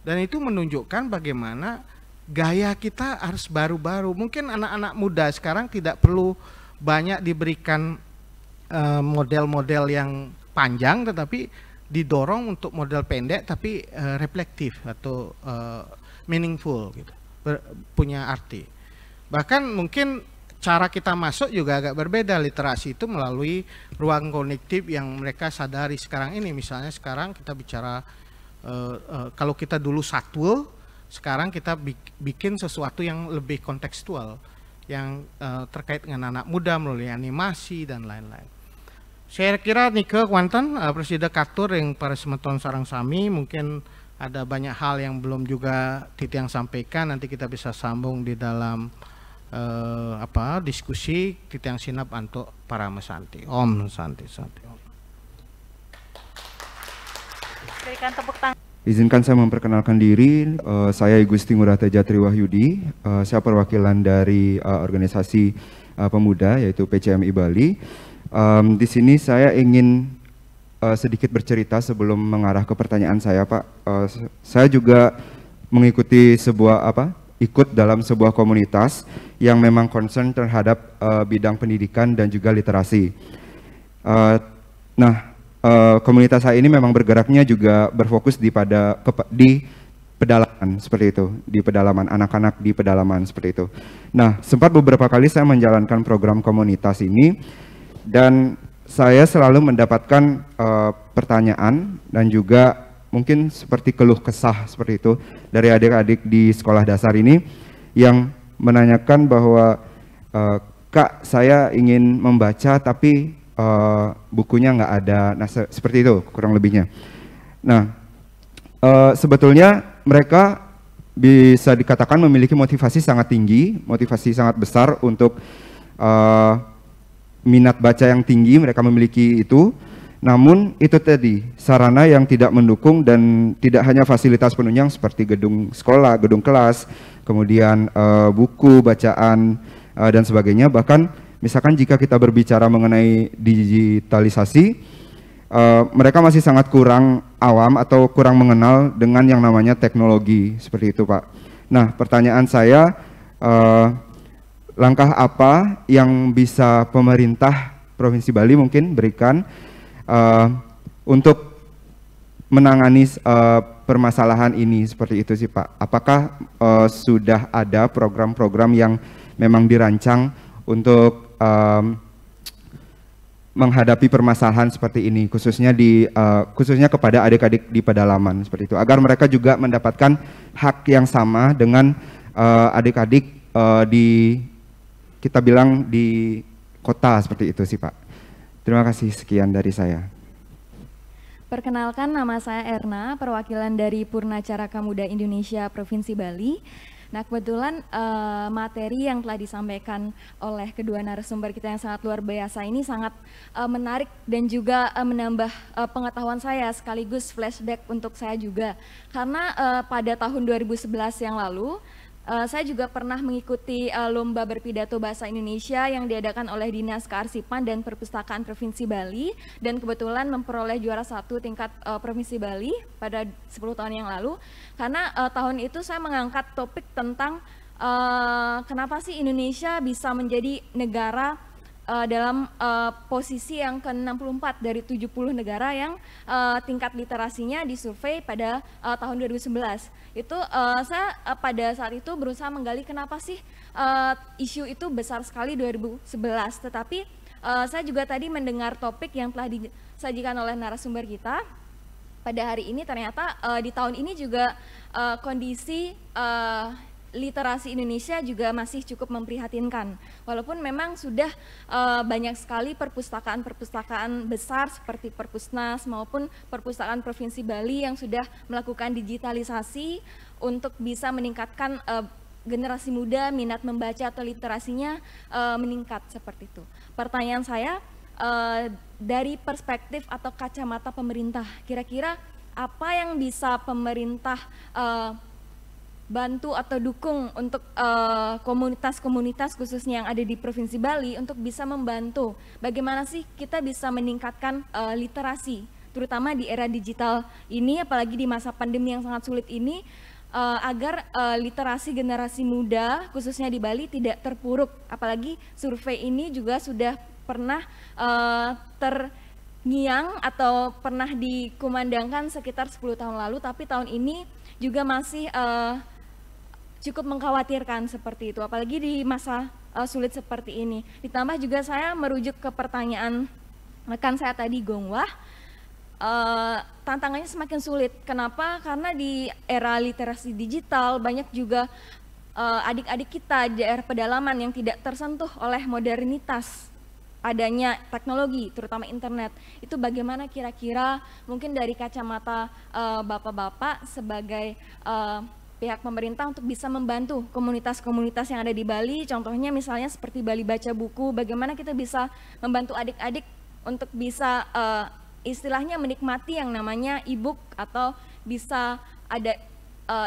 Dan itu menunjukkan bagaimana gaya kita harus baru-baru. Mungkin anak-anak muda sekarang tidak perlu banyak diberikan model-model yang panjang, tetapi didorong untuk model pendek tapi reflektif atau meaningful gitu, punya arti. Bahkan mungkin cara kita masuk juga agak berbeda. Literasi itu melalui ruang kognitif yang mereka sadari sekarang ini. Misalnya sekarang kita bicara kalau kita dulu satwa, sekarang kita bikin sesuatu yang lebih kontekstual, yang terkait dengan anak muda melalui animasi dan lain-lain. Saya kira Nike Kwanten, Presiden Katur yang para semeton sarang sami, mungkin ada banyak hal yang belum juga Titiang sampaikan. Nanti kita bisa sambung di dalam diskusi Titiang Sinap untuk para mesanti. Om Santi Santi. Berikan tepuk tangan. Izinkan saya memperkenalkan diri, saya Gusti Ngurah Teja Triwahyudi, saya perwakilan dari organisasi pemuda yaitu PCMI Bali. Di sini saya ingin sedikit bercerita sebelum mengarah ke pertanyaan saya, Pak. Saya juga mengikuti ikut dalam sebuah komunitas yang memang concern terhadap bidang pendidikan dan juga literasi. Komunitas saya ini memang bergeraknya juga berfokus di pedalaman seperti itu, di pedalaman anak-anak di pedalaman seperti itu. Nah, sempat beberapa kali saya menjalankan program komunitas ini dan saya selalu mendapatkan pertanyaan dan juga mungkin seperti keluh kesah seperti itu dari adik-adik di sekolah dasar ini yang menanyakan bahwa Kak, saya ingin membaca tapi bukunya nggak ada. Nah, seperti itu kurang lebihnya. Nah, sebetulnya mereka bisa dikatakan memiliki motivasi sangat tinggi, motivasi sangat besar untuk minat baca yang tinggi, mereka memiliki itu. Namun itu tadi sarana yang tidak mendukung dan tidak hanya fasilitas penunjang seperti gedung sekolah, gedung kelas, kemudian buku bacaan dan sebagainya. Bahkan misalkan jika kita berbicara mengenai digitalisasi, mereka masih sangat kurang awam atau kurang mengenal dengan yang namanya teknologi seperti itu, Pak. Nah, pertanyaan saya, langkah apa yang bisa pemerintah Provinsi Bali mungkin berikan untuk menangani permasalahan ini seperti itu sih Pak. Apakah sudah ada program-program yang memang dirancang untuk menghadapi permasalahan seperti ini, khususnya khususnya kepada adik-adik di pedalaman seperti itu, agar mereka juga mendapatkan hak yang sama dengan adik-adik kita bilang di kota seperti itu sih Pak. Terima kasih, sekian dari saya. Perkenalkan, nama saya Erna, perwakilan dari Purnacaraka Muda Indonesia Provinsi Bali. Nah, kebetulan materi yang telah disampaikan oleh kedua narasumber kita yang sangat luar biasa ini sangat menarik dan juga menambah pengetahuan saya, sekaligus flashback untuk saya juga. Karena pada tahun 2011 yang lalu, saya juga pernah mengikuti lomba berpidato bahasa Indonesia yang diadakan oleh Dinas Kearsipan dan Perpustakaan Provinsi Bali, dan kebetulan memperoleh juara 1 tingkat Provinsi Bali pada 10 tahun yang lalu. Karena tahun itu saya mengangkat topik tentang kenapa sih Indonesia bisa menjadi negara dalam posisi yang ke-64 dari 70 negara yang tingkat literasinya disurvei pada tahun 2011. Itu saya pada saat itu berusaha menggali kenapa sih isu itu besar sekali 2011. Tetapi saya juga tadi mendengar topik yang telah disajikan oleh narasumber kita pada hari ini. Ternyata di tahun ini juga kondisi literasi Indonesia juga masih cukup memprihatinkan. Walaupun memang sudah banyak sekali perpustakaan-perpustakaan besar seperti Perpusnas maupun Perpustakaan Provinsi Bali yang sudah melakukan digitalisasi untuk bisa meningkatkan generasi muda minat membaca atau literasinya meningkat seperti itu. Pertanyaan saya dari perspektif atau kacamata pemerintah, kira-kira apa yang bisa pemerintah bantu atau dukung untuk komunitas-komunitas khususnya yang ada di Provinsi Bali untuk bisa membantu bagaimana sih kita bisa meningkatkan literasi, terutama di era digital ini, apalagi di masa pandemi yang sangat sulit ini, agar literasi generasi muda khususnya di Bali tidak terpuruk. Apalagi survei ini juga sudah pernah terngiang atau pernah dikumandangkan sekitar 10 tahun lalu, tapi tahun ini juga masih cukup mengkhawatirkan seperti itu, apalagi di masa sulit seperti ini. Ditambah juga saya merujuk ke pertanyaan rekan saya tadi, Gongwah, tantangannya semakin sulit. Kenapa? Karena di era literasi digital banyak juga adik-adik kita di daerah pedalaman yang tidak tersentuh oleh modernitas adanya teknologi, terutama internet. Itu bagaimana kira-kira mungkin dari kacamata bapak-bapak sebagai pihak pemerintah untuk bisa membantu komunitas-komunitas yang ada di Bali, contohnya misalnya seperti Bali Baca Buku, bagaimana kita bisa membantu adik-adik untuk bisa istilahnya menikmati yang namanya e-book, atau bisa ada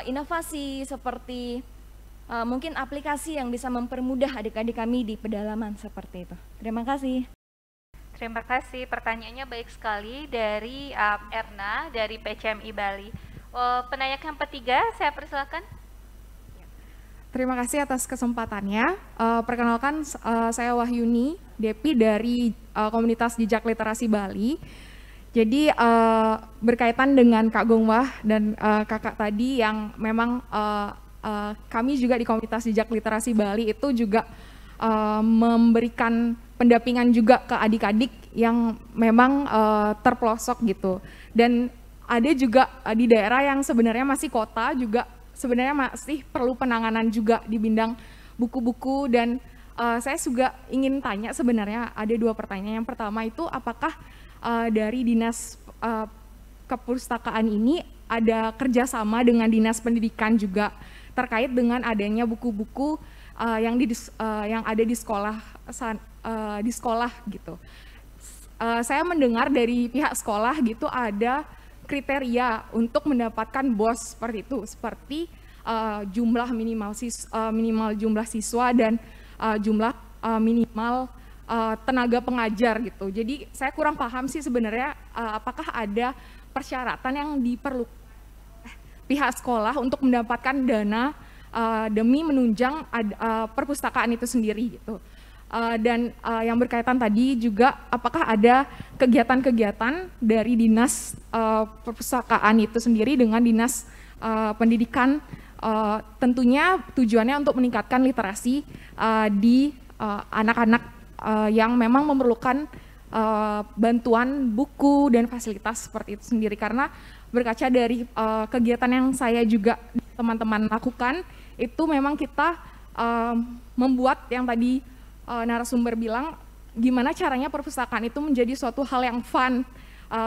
inovasi seperti mungkin aplikasi yang bisa mempermudah adik-adik kami di pedalaman seperti itu. Terima kasih. Terima kasih, pertanyaannya baik sekali dari Erna dari PCMI Bali. Penanya yang ketiga, saya persilakan. Terima kasih atas kesempatannya. Perkenalkan, saya Wahyuni, Depi dari komunitas Jejak Literasi Bali. Jadi berkaitan dengan Kak Gongwah dan kakak tadi yang memang kami juga di komunitas Jejak Literasi Bali itu juga memberikan pendampingan juga ke adik-adik yang memang terpelosok gitu. Dan ada juga di daerah yang sebenarnya masih kota juga sebenarnya masih perlu penanganan juga di bidang buku-buku. Dan saya juga ingin tanya, sebenarnya ada 2 pertanyaan. Yang pertama itu, apakah dari Dinas Kepustakaan ini ada kerjasama dengan Dinas Pendidikan juga terkait dengan adanya buku-buku yang ada di sekolah gitu. Saya mendengar dari pihak sekolah gitu ada kriteria untuk mendapatkan BOS seperti itu, seperti jumlah minimal jumlah siswa dan jumlah minimal tenaga pengajar gitu. Jadi saya kurang paham sih sebenarnya apakah ada persyaratan yang diperlukan pihak sekolah untuk mendapatkan dana demi menunjang perpustakaan itu sendiri gitu. Dan yang berkaitan tadi juga apakah ada kegiatan-kegiatan dari dinas perpustakaan itu sendiri dengan dinas pendidikan, tentunya tujuannya untuk meningkatkan literasi di anak-anak yang memang memerlukan bantuan buku dan fasilitas seperti itu sendiri. Karena berkaca dari kegiatan yang saya juga teman-teman lakukan, itu memang kita membuat yang tadi narasumber bilang, gimana caranya perpustakaan itu menjadi suatu hal yang fun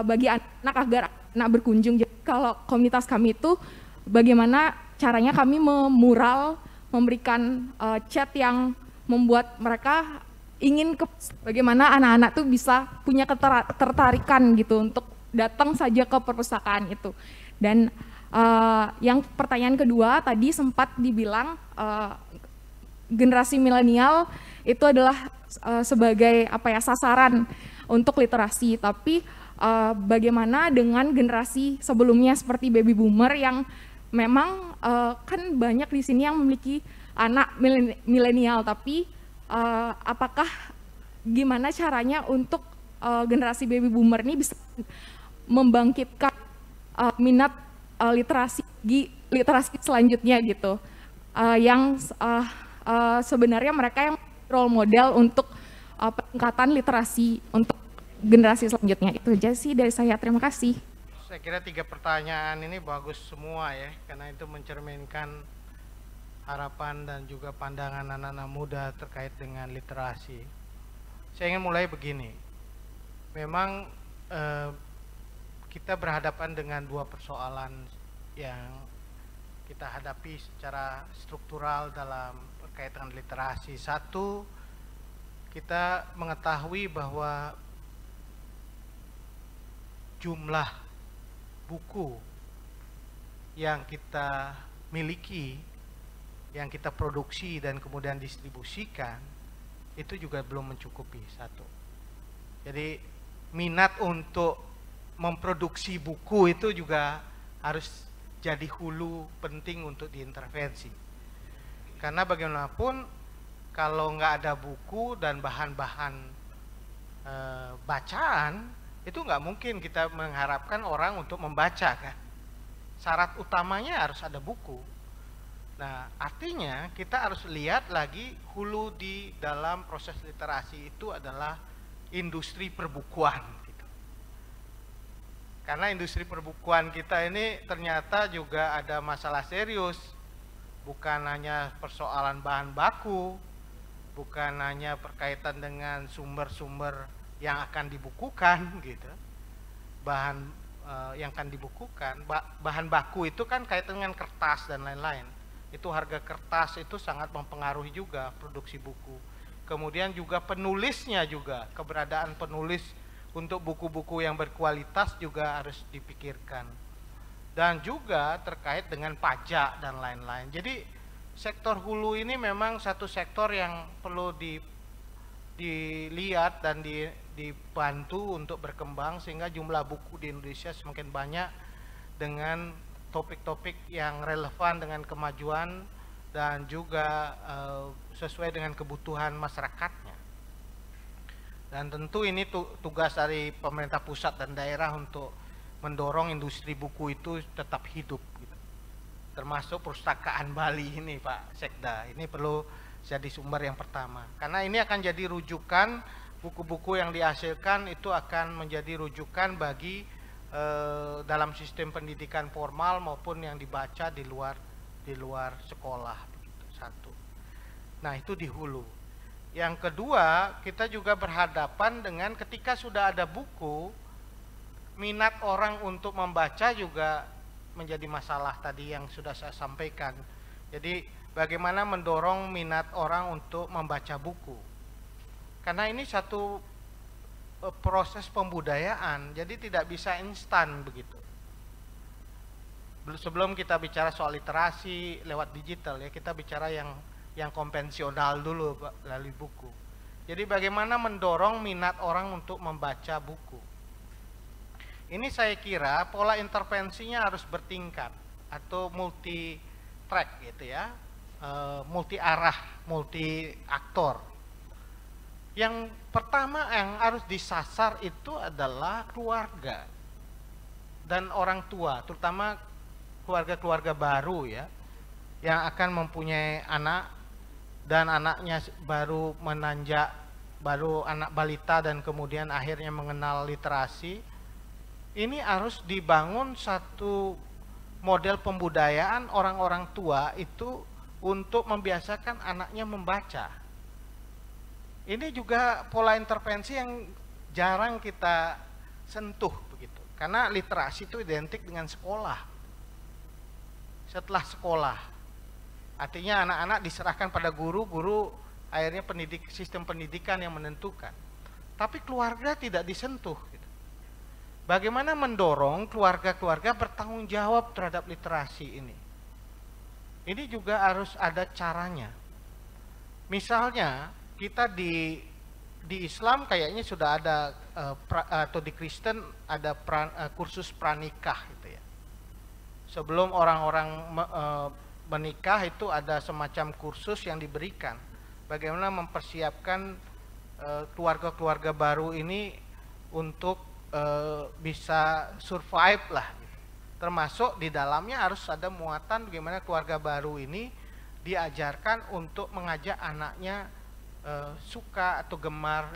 bagi anak agar anak berkunjung. Jadi kalau komunitas kami itu bagaimana caranya kami memural, memberikan chat yang membuat mereka ingin bagaimana anak-anak tuh bisa punya ketertarikan gitu untuk datang saja ke perpustakaan itu. Dan yang pertanyaan kedua tadi sempat dibilang generasi milenial itu adalah sebagai sasaran untuk literasi, tapi bagaimana dengan generasi sebelumnya seperti baby boomer yang memang kan banyak di sini yang memiliki anak milenial, tapi apakah gimana caranya untuk generasi baby boomer ini bisa membangkitkan minat literasi selanjutnya gitu, yang sebenarnya mereka yang role model untuk peningkatan literasi untuk generasi selanjutnya. Itu aja sih dari saya, terima kasih. Saya kira 3 pertanyaan ini bagus semua ya, karena itu mencerminkan harapan dan juga pandangan anak-anak muda terkait dengan literasi. Saya ingin mulai begini, memang kita berhadapan dengan 2 persoalan yang kita hadapi secara struktural dalam berkaitan literasi. Satu, kita mengetahui bahwa jumlah buku yang kita miliki, yang kita produksi dan kemudian distribusikan, itu juga belum mencukupi. Satu, jadi minat untuk memproduksi buku itu juga harus jadi hulu penting untuk diintervensi. Karena bagaimanapun kalau nggak ada buku dan bahan-bahan bacaan, itu nggak mungkin kita mengharapkan orang untuk membaca kan. Syarat utamanya harus ada buku. Nah, artinya kita harus lihat lagi hulu di dalam proses literasi itu adalah industri perbukuan gitu. Karena industri perbukuan kita ini ternyata juga ada masalah serius. Bukan hanya persoalan bahan baku, bukan hanya berkaitan dengan sumber-sumber yang akan dibukukan gitu. Bahan yang akan dibukukan, bahan baku itu kan kaitan dengan kertas dan lain-lain. Itu harga kertas itu sangat mempengaruhi juga produksi buku. Kemudian juga penulisnya juga, keberadaan penulis untuk buku-buku yang berkualitas juga harus dipikirkan. Dan juga terkait dengan pajak dan lain-lain. Jadi sektor hulu ini memang satu sektor yang perlu dilihat dan dibantu untuk berkembang sehingga jumlah buku di Indonesia semakin banyak dengan topik-topik yang relevan dengan kemajuan dan juga sesuai dengan kebutuhan masyarakatnya. Dan tentu ini tugas dari pemerintah pusat dan daerah untuk mendorong industri buku itu tetap hidup gitu. Termasuk perpustakaan Bali ini Pak Sekda, ini perlu jadi sumber yang pertama, karena ini akan jadi rujukan, buku-buku yang dihasilkan itu akan menjadi rujukan bagi dalam sistem pendidikan formal maupun yang dibaca di luar sekolah begitu. Satu, nah itu di hulu. Yang kedua, kita juga berhadapan dengan ketika sudah ada buku, minat orang untuk membaca juga menjadi masalah tadi yang sudah saya sampaikan. Jadi bagaimana mendorong minat orang untuk membaca buku. Karena ini satu proses pembudayaan, jadi tidak bisa instan begitu. Sebelum kita bicara soal literasi lewat digital ya, kita bicara yang konvensional dulu melalui buku. Jadi bagaimana mendorong minat orang untuk membaca buku. Ini saya kira pola intervensinya harus bertingkat atau multi track gitu ya, multi arah, multi aktor. Yang pertama yang harus disasar itu adalah keluarga dan orang tua, terutama keluarga-keluarga baru ya, yang akan mempunyai anak dan anaknya baru menanjak, baru anak balita dan kemudian akhirnya mengenal literasi. Ini harus dibangun satu model pembudayaan orang-orang tua itu untuk membiasakan anaknya membaca. Ini juga pola intervensi yang jarang kita sentuh begitu. Karena literasi itu identik dengan sekolah. Setelah sekolah, artinya anak-anak diserahkan pada guru, guru akhirnya sistem pendidikan yang menentukan. Tapi keluarga tidak disentuh. Gitu. Bagaimana mendorong keluarga-keluarga bertanggung jawab terhadap literasi ini? Ini juga harus ada caranya. Misalnya kita di Islam kayaknya sudah ada atau di Kristen ada kursus pranikah gitu ya. Sebelum orang-orang menikah itu ada semacam kursus yang diberikan. Bagaimana mempersiapkan keluarga-keluarga baru ini untuk bisa survive lah. Gitu. Termasuk di dalamnya harus ada muatan bagaimana keluarga baru ini diajarkan untuk mengajak anaknya suka atau gemar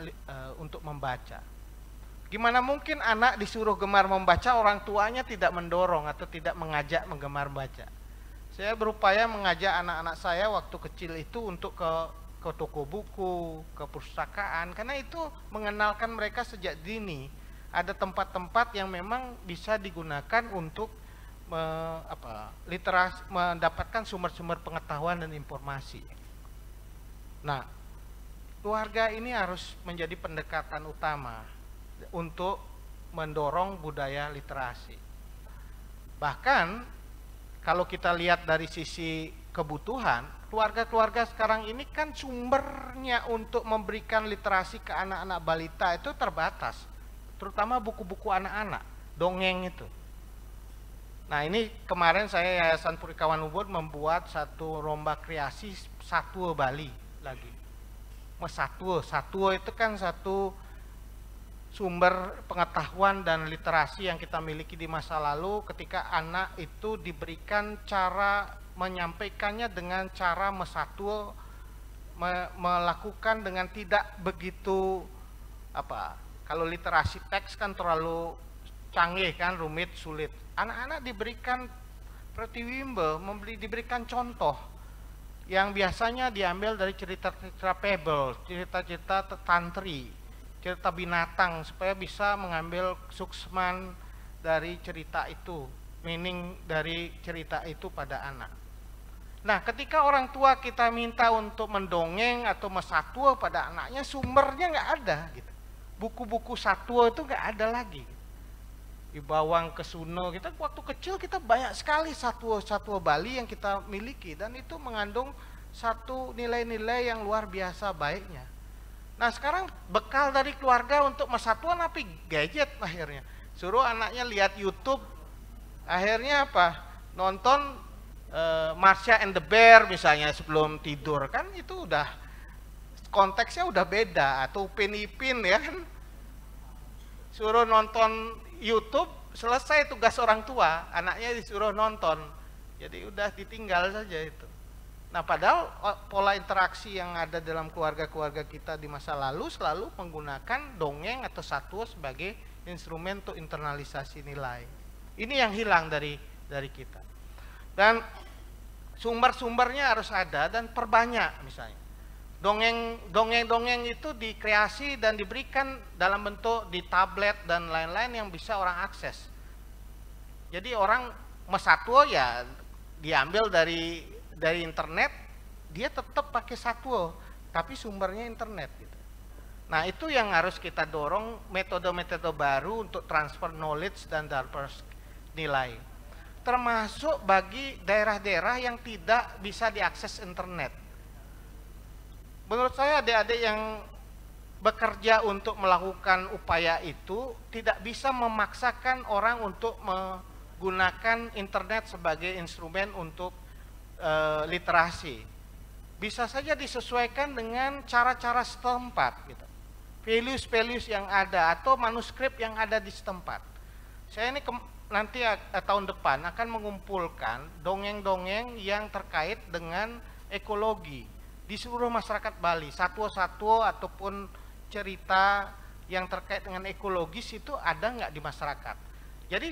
untuk membaca. Gimana mungkin anak disuruh gemar membaca, orang tuanya tidak mendorong atau tidak mengajak menggemar baca. Saya berupaya mengajak anak-anak saya waktu kecil itu untuk ke toko buku, ke perpustakaan, karena itu mengenalkan mereka sejak dini. Ada tempat-tempat yang memang bisa digunakan untuk literasi, mendapatkan sumber-sumber pengetahuan dan informasi. Nah, keluarga ini harus menjadi pendekatan utama untuk mendorong budaya literasi. Bahkan kalau kita lihat dari sisi kebutuhan, keluarga-keluarga sekarang ini kan sumbernya untuk memberikan literasi ke anak-anak balita itu terbatas, terutama buku-buku anak-anak, dongeng itu. Nah, ini kemarin saya Yayasan Purikawan Ubud membuat satu lomba kreasi Satwa Bali lagi. Satwa itu kan satu sumber pengetahuan dan literasi yang kita miliki di masa lalu ketika anak itu diberikan cara menyampaikannya dengan cara mesatwa, melakukan dengan tidak begitu kalau literasi teks kan terlalu canggih kan, rumit, sulit. Anak-anak diberikan pratiwimba, diberikan contoh yang biasanya diambil dari cerita-cerita fable, cerita-cerita tantri, cerita binatang, supaya bisa mengambil suksman dari cerita itu, meaning dari cerita itu pada anak. Nah, ketika orang tua kita minta untuk mendongeng atau mesatwa pada anaknya, sumbernya nggak ada gitu. Buku-buku satwa itu nggak ada lagi. Di Bawang Kesuno, kita waktu kecil kita banyak sekali satwa-satwa Bali yang kita miliki, dan itu mengandung satu nilai-nilai yang luar biasa baiknya. Nah, sekarang bekal dari keluarga untuk mesatwa tapi gadget akhirnya. Suruh anaknya lihat YouTube, akhirnya nonton Marsha and the Bear misalnya sebelum tidur, kan itu udah konteksnya udah beda. Atau Upin Ipin ya kan, suruh nonton YouTube, selesai tugas orang tua, anaknya disuruh nonton, jadi udah ditinggal saja itu. Nah, padahal pola interaksi yang ada dalam keluarga-keluarga kita di masa lalu selalu menggunakan dongeng atau satwa sebagai instrumen untuk internalisasi nilai. Ini yang hilang dari kita. Dan sumber-sumbernya harus ada dan perbanyak. Misalnya dongeng-dongeng itu dikreasi dan diberikan dalam bentuk di tablet dan lain-lain yang bisa orang akses. Jadi orang mesatwa ya diambil dari internet, dia tetap pakai satwa, tapi sumbernya internet gitu. Nah, itu yang harus kita dorong, metode-metode baru untuk transfer knowledge dan transfer nilai. Termasuk bagi daerah-daerah yang tidak bisa diakses internet. Menurut saya adik-adik yang bekerja untuk melakukan upaya itu tidak bisa memaksakan orang untuk menggunakan internet sebagai instrumen untuk literasi. Bisa saja disesuaikan dengan cara-cara setempat gitu. values yang ada atau manuskrip yang ada di setempat. Saya ini nanti tahun depan akan mengumpulkan dongeng-dongeng yang terkait dengan ekologi di seluruh masyarakat Bali, satwa-satwa ataupun cerita yang terkait dengan ekologis itu ada nggak di masyarakat. Jadi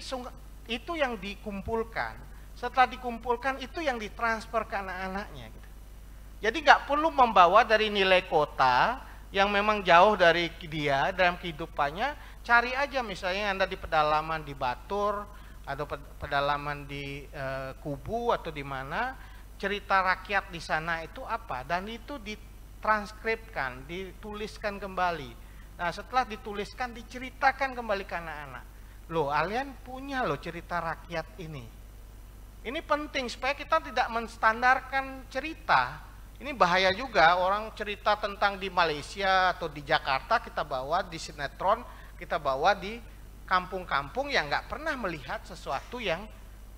itu yang dikumpulkan. Setelah dikumpulkan itu yang ditransfer ke anak-anaknya. Gitu. Jadi nggak perlu membawa dari nilai kota yang memang jauh dari dia dalam kehidupannya. Cari aja misalnya Anda di pedalaman di Batur atau pedalaman di Kubu atau di mana, cerita rakyat di sana itu apa, dan itu ditranskripkan, dituliskan kembali. Nah setelah dituliskan diceritakan kembali ke anak-anak. Loh, kalian punya loh cerita rakyat ini. Ini penting supaya kita tidak menstandarkan cerita. Ini bahaya juga, orang cerita tentang di Malaysia atau di Jakarta kita bawa di sinetron, kita bawa di kampung-kampung yang nggak pernah melihat sesuatu yang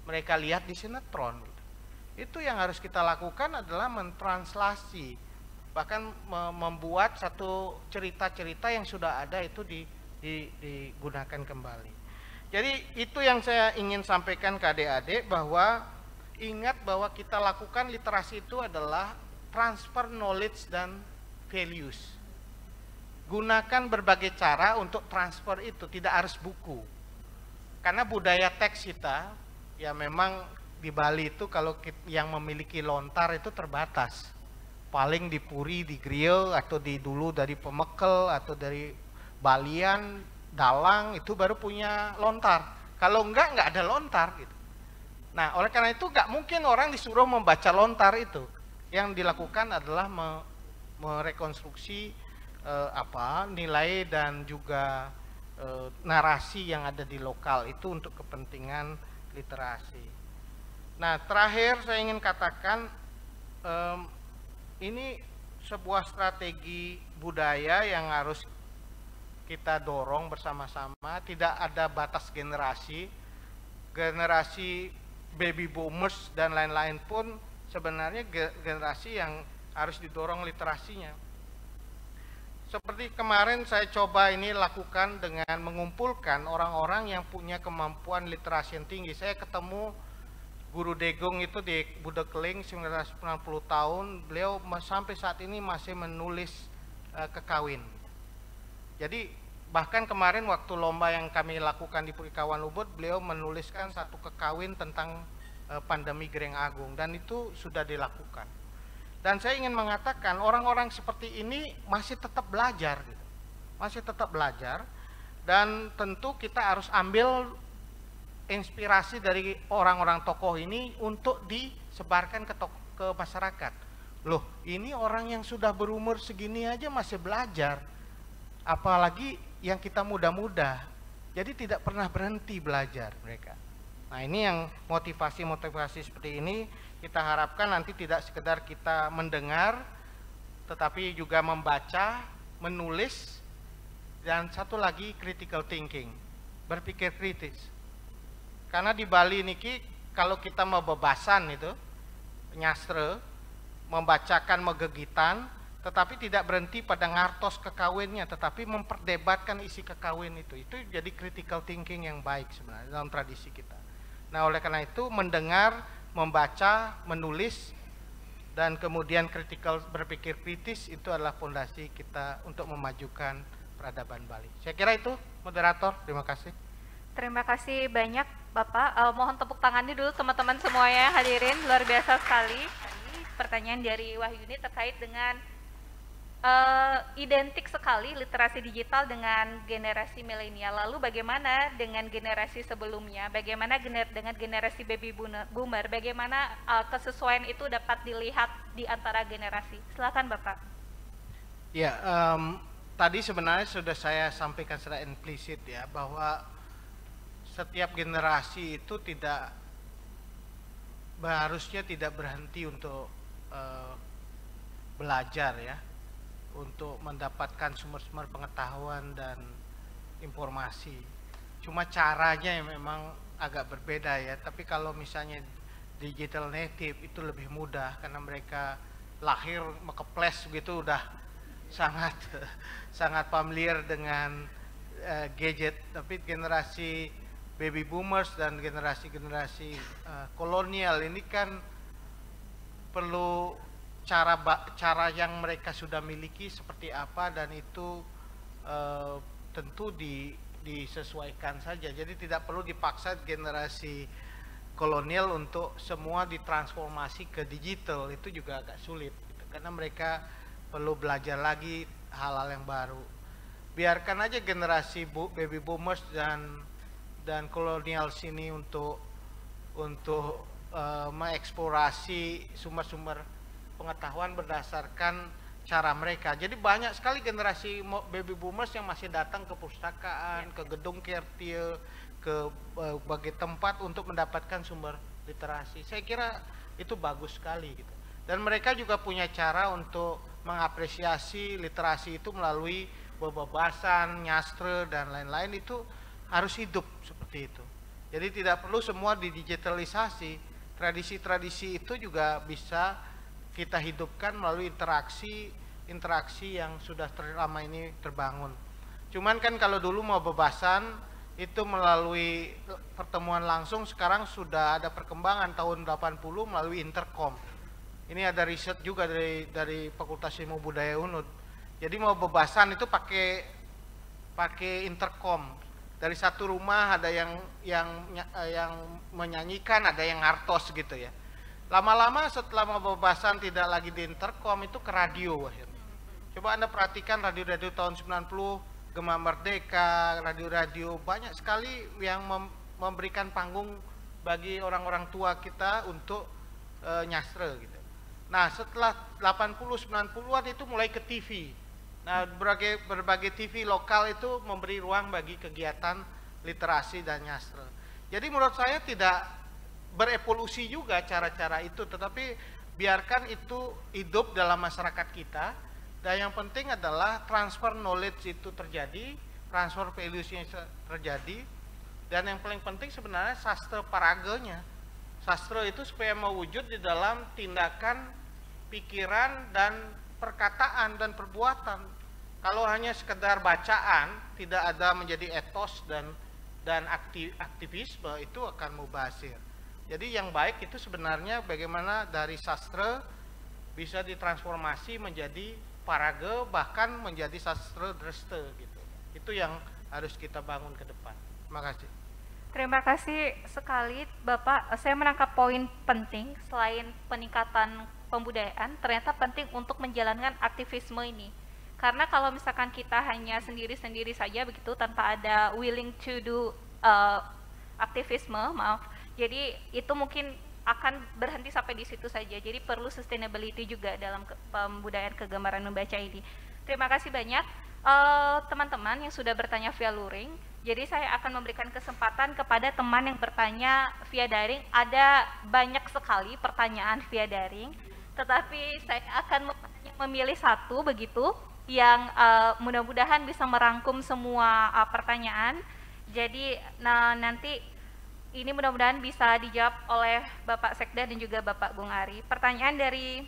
mereka lihat di sinetron. Itu yang harus kita lakukan adalah mentranslasi, bahkan membuat satu cerita-cerita yang sudah ada itu digunakan kembali. Jadi itu yang saya ingin sampaikan ke adik-adik, bahwa ingat bahwa kita lakukan literasi itu adalah transfer knowledge dan values. Gunakan berbagai cara untuk transfer itu, tidak harus buku. Karena budaya teks kita, ya memang di Bali itu kalau yang memiliki lontar itu terbatas. Paling di Puri, di Griel, atau dulu dari Pemekel, atau dari Balian, Dalang, itu baru punya lontar. Kalau enggak ada lontar gitu. Nah, oleh karena itu enggak mungkin orang disuruh membaca lontar itu. Yang dilakukan adalah merekonstruksi nilai dan juga narasi yang ada di lokal itu untuk kepentingan literasi. Nah, terakhir saya ingin katakan ini sebuah strategi budaya yang harus kita dorong bersama-sama. Tidak ada batas generasi. Generasi baby boomers dan lain-lain pun sebenarnya generasi yang harus didorong literasinya. Seperti kemarin saya coba ini lakukan dengan mengumpulkan orang-orang yang punya kemampuan literasi yang tinggi. Saya ketemu Guru Degong itu di Budekeling 990 tahun, beliau sampai saat ini masih menulis kekawin. Jadi bahkan kemarin waktu lomba yang kami lakukan di Purikawan Ubud, beliau menuliskan satu kekawin tentang pandemi Gereng Agung, dan itu sudah dilakukan. Dan saya ingin mengatakan orang-orang seperti ini masih tetap belajar, gitu. Masih tetap belajar, dan tentu kita harus ambil inspirasi dari orang-orang tokoh ini untuk disebarkan ke masyarakat. Loh, ini orang yang sudah berumur segini aja masih belajar, apalagi yang kita muda-muda. Jadi tidak pernah berhenti belajar mereka. Nah, ini yang motivasi-motivasi seperti ini kita harapkan nanti tidak sekedar kita mendengar, tetapi juga membaca, menulis, dan satu lagi critical thinking, berpikir kritis. Karena di Bali niki kalau kita mau bebasan itu nyastre, membacakan megegitan, tetapi tidak berhenti pada ngartos kekawinnya, tetapi memperdebatkan isi kekawin itu jadi critical thinking yang baik sebenarnya dalam tradisi kita. Nah, oleh karena itu mendengar, membaca, menulis, dan kemudian critical berpikir kritis itu adalah fondasi kita untuk memajukan peradaban Bali. Saya kira itu, moderator. Terima kasih. Terima kasih banyak Bapak. Mohon tepuk tangannya dulu teman-teman semuanya hadirin, luar biasa sekali. Pertanyaan dari Wahyuni terkait dengan identik sekali literasi digital dengan generasi milenial. Lalu bagaimana dengan generasi sebelumnya? Bagaimana dengan generasi baby boomer? Bagaimana kesesuaian itu dapat dilihat di antara generasi? Silakan Bapak. Ya, tadi sebenarnya sudah saya sampaikan secara implisit ya, bahwa setiap generasi itu harusnya tidak berhenti untuk belajar ya, untuk mendapatkan sumber-sumber pengetahuan dan informasi. Cuma caranya yang memang agak berbeda ya. Tapi kalau misalnya digital native itu lebih mudah karena mereka lahir keples begitu udah sangat sangat familiar dengan gadget, tapi generasi baby boomers dan generasi-generasi kolonial ini kan perlu cara yang mereka sudah miliki seperti apa, dan itu tentu disesuaikan saja. Jadi tidak perlu dipaksa generasi kolonial untuk semua ditransformasi ke digital, itu juga agak sulit gitu. Karena mereka perlu belajar lagi hal-hal yang baru. Biarkan aja generasi baby boomers dan kolonial sini untuk mengeksplorasi sumber-sumber pengetahuan berdasarkan cara mereka. Jadi banyak sekali generasi baby boomers yang masih datang ke perpustakaan, ke gedung Kertier, ke berbagai tempat untuk mendapatkan sumber literasi. Saya kira itu bagus sekali gitu. Dan mereka juga punya cara untuk mengapresiasi literasi itu melalui bebasan, nyastre, dan lain-lain. Itu harus hidup seperti itu. Jadi tidak perlu semua didigitalisasi. Tradisi-tradisi itu juga bisa kita hidupkan melalui interaksi yang sudah lama ini terbangun. Cuman kan kalau dulu mau bebasan itu melalui pertemuan langsung, sekarang sudah ada perkembangan tahun 80 melalui intercom. Ini ada riset juga dari Fakultas Ilmu Budaya UNUD. Jadi mau bebasan itu pakai intercom. Dari satu rumah ada yang menyanyikan, ada yang ngartos gitu ya. Lama-lama setelah mau bebasan tidak lagi di intercom, itu ke radio akhirnya. Coba Anda perhatikan radio-radio tahun 90, Gema Merdeka, radio-radio banyak sekali yang memberikan panggung bagi orang-orang tua kita untuk nyastre gitu. Nah, setelah 80-90-an itu mulai ke TV. Nah, berbagai TV lokal itu memberi ruang bagi kegiatan literasi dan nyastre. Jadi menurut saya tidak berevolusi juga cara-cara itu, tetapi biarkan itu hidup dalam masyarakat kita. Dan yang penting adalah transfer knowledge itu terjadi, transfer values-nya terjadi, dan yang paling penting sebenarnya sastra paraganya. Sastra itu supaya mewujud di dalam tindakan, pikiran, dan perkataan dan perbuatan. Kalau hanya sekedar bacaan, tidak ada menjadi etos dan aktivisme, itu akan mubazir. Jadi yang baik itu sebenarnya bagaimana dari sastra bisa ditransformasi menjadi parage, bahkan menjadi sastra dreste gitu. Itu yang harus kita bangun ke depan. Terima kasih. Terima kasih sekali Bapak. Saya menangkap poin penting selain peningkatan pembudayaan, ternyata penting untuk menjalankan aktivisme ini. Karena kalau misalkan kita hanya sendiri-sendiri saja begitu tanpa ada willing to do aktivisme, jadi itu mungkin akan berhenti sampai di situ saja. Jadi perlu sustainability juga dalam pembudayaan kegambaran membaca ini. Terima kasih banyak teman-teman yang sudah bertanya via luring. Jadi saya akan memberikan kesempatan kepada teman yang bertanya via daring. Ada banyak sekali pertanyaan via daring, tetapi saya akan memilih satu begitu yang mudah-mudahan bisa merangkum semua pertanyaan. Jadi nanti ini mudah-mudahan bisa dijawab oleh Bapak Sekda dan juga Bapak Gung Ari. Pertanyaan dari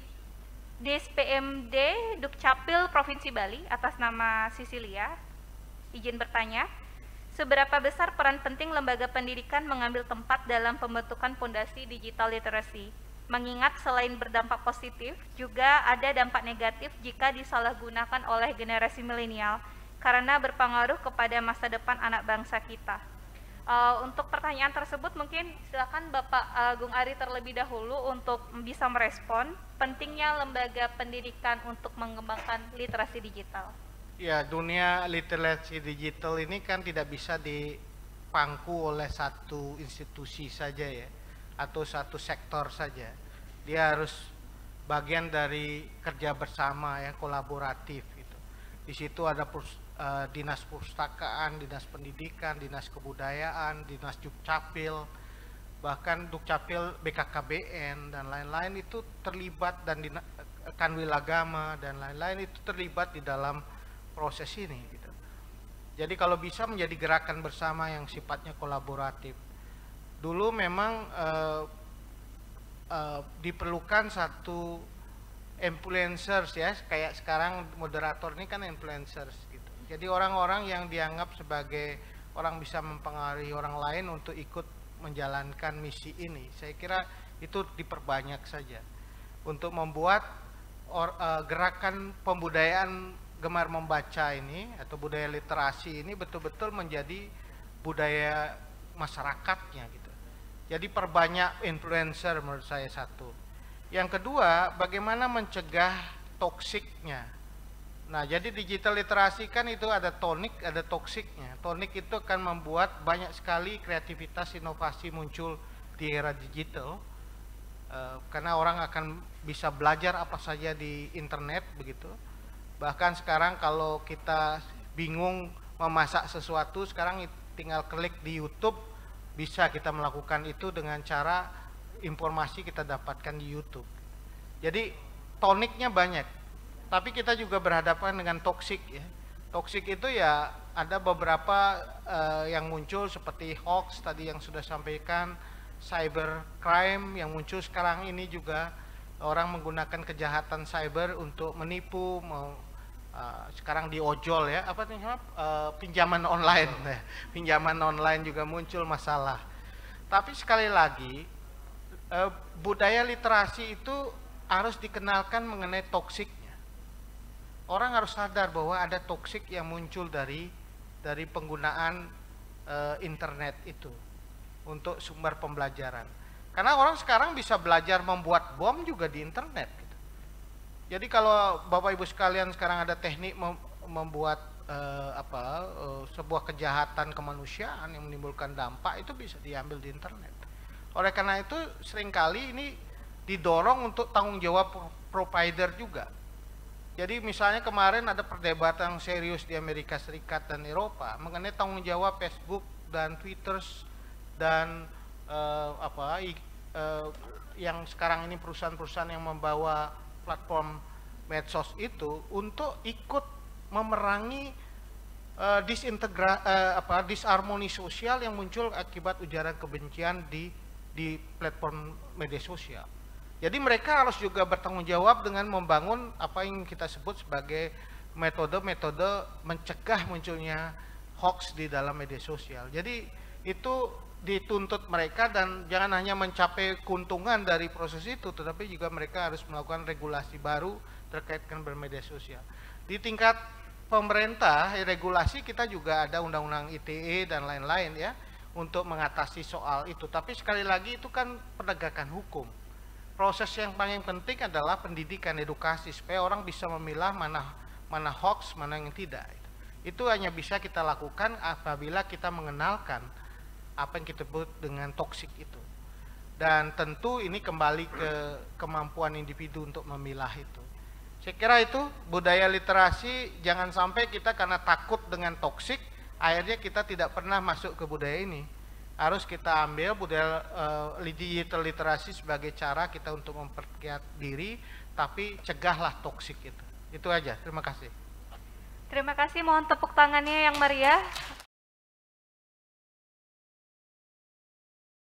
DSPMD Dukcapil Provinsi Bali atas nama Sisilia. Izin bertanya, seberapa besar peran penting lembaga pendidikan mengambil tempat dalam pembentukan fondasi digital literasi? Mengingat selain berdampak positif, juga ada dampak negatif jika disalahgunakan oleh generasi milenial karena berpengaruh kepada masa depan anak bangsa kita. Untuk pertanyaan tersebut mungkin silakan Bapak Gung Ari terlebih dahulu untuk bisa merespon pentingnya lembaga pendidikan untuk mengembangkan literasi digital. Ya, dunia literasi digital ini kan tidak bisa dipangku oleh satu institusi saja ya, atau satu sektor saja. Dia harus bagian dari kerja bersama ya, kolaboratif gitu. Di situ ada dinas perpustakaan, dinas pendidikan, dinas kebudayaan, dinas Dukcapil, bahkan Dukcapil BKKBN dan lain-lain itu terlibat, dan Kanwil Agama dan lain-lain itu terlibat di dalam proses ini gitu. Jadi kalau bisa menjadi gerakan bersama yang sifatnya kolaboratif. Dulu memang diperlukan satu influencers ya, kayak sekarang moderator ini kan influencers gitu. Jadi orang-orang yang dianggap sebagai orang bisa mempengaruhi orang lain untuk ikut menjalankan misi ini. Saya kira itu diperbanyak saja untuk membuat gerakan pembudayaan gemar membaca ini atau budaya literasi ini betul-betul menjadi budaya masyarakatnya gitu. Jadi perbanyak influencer menurut saya satu. Yang kedua, bagaimana mencegah toksiknya. Nah, jadi digital literasi kan itu ada tonik, ada toksiknya. Tonik itu akan membuat banyak sekali kreativitas inovasi muncul di era digital. Karena orang akan bisa belajar apa saja di internet begitu. Bahkan sekarang kalau kita bingung memasak sesuatu, sekarang tinggal klik di YouTube, bisa kita melakukan itu dengan cara informasi kita dapatkan di YouTube. Jadi toniknya banyak, tapi kita juga berhadapan dengan toksik ya. Toksik itu ya ada beberapa yang muncul seperti hoax tadi yang sudah sampaikan, cyber crime yang muncul sekarang ini juga, orang menggunakan kejahatan cyber untuk menipu, sekarang di ojol ya, apa namanya, pinjaman online. Pinjaman online juga muncul masalah. Tapi sekali lagi budaya literasi itu harus dikenalkan mengenai toksiknya. Orang harus sadar bahwa ada toksik yang muncul dari penggunaan internet itu untuk sumber pembelajaran. Karena orang sekarang bisa belajar membuat bom juga di internet gitu. Jadi kalau Bapak Ibu sekalian sekarang ada teknik membuat sebuah kejahatan kemanusiaan yang menimbulkan dampak, itu bisa diambil di internet. Oleh karena itu seringkali ini didorong untuk tanggung jawab provider juga. Jadi misalnya kemarin ada perdebatan serius di Amerika Serikat dan Eropa mengenai tanggung jawab Facebook dan Twitter dan yang sekarang ini perusahaan-perusahaan yang membawa platform medsos itu untuk ikut memerangi disharmoni sosial yang muncul akibat ujaran kebencian di platform media sosial. Jadi mereka harus juga bertanggung jawab dengan membangun apa yang kita sebut sebagai metode-metode mencegah munculnya hoax di dalam media sosial. Jadi itu dituntut mereka, dan jangan hanya mencapai keuntungan dari proses itu, tetapi juga mereka harus melakukan regulasi baru terkait dengan bermedia sosial. Di tingkat pemerintah, regulasi kita juga ada undang-undang ITE dan lain-lain ya untuk mengatasi soal itu. Tapi sekali lagi itu kan penegakan hukum. Proses yang paling penting adalah pendidikan, edukasi supaya orang bisa memilah mana hoax, mana yang tidak. Itu hanya bisa kita lakukan apabila kita mengenalkan apa yang kita sebut dengan toksik itu. Dan tentu ini kembali ke kemampuan individu untuk memilah itu. Saya kira itu budaya literasi, jangan sampai kita karena takut dengan toksik akhirnya kita tidak pernah masuk ke budaya ini. Harus kita ambil budaya digital literasi sebagai cara kita untuk memperkuat diri, tapi cegahlah toksik itu. Itu aja, terima kasih. Terima kasih, mohon tepuk tangannya yang meriah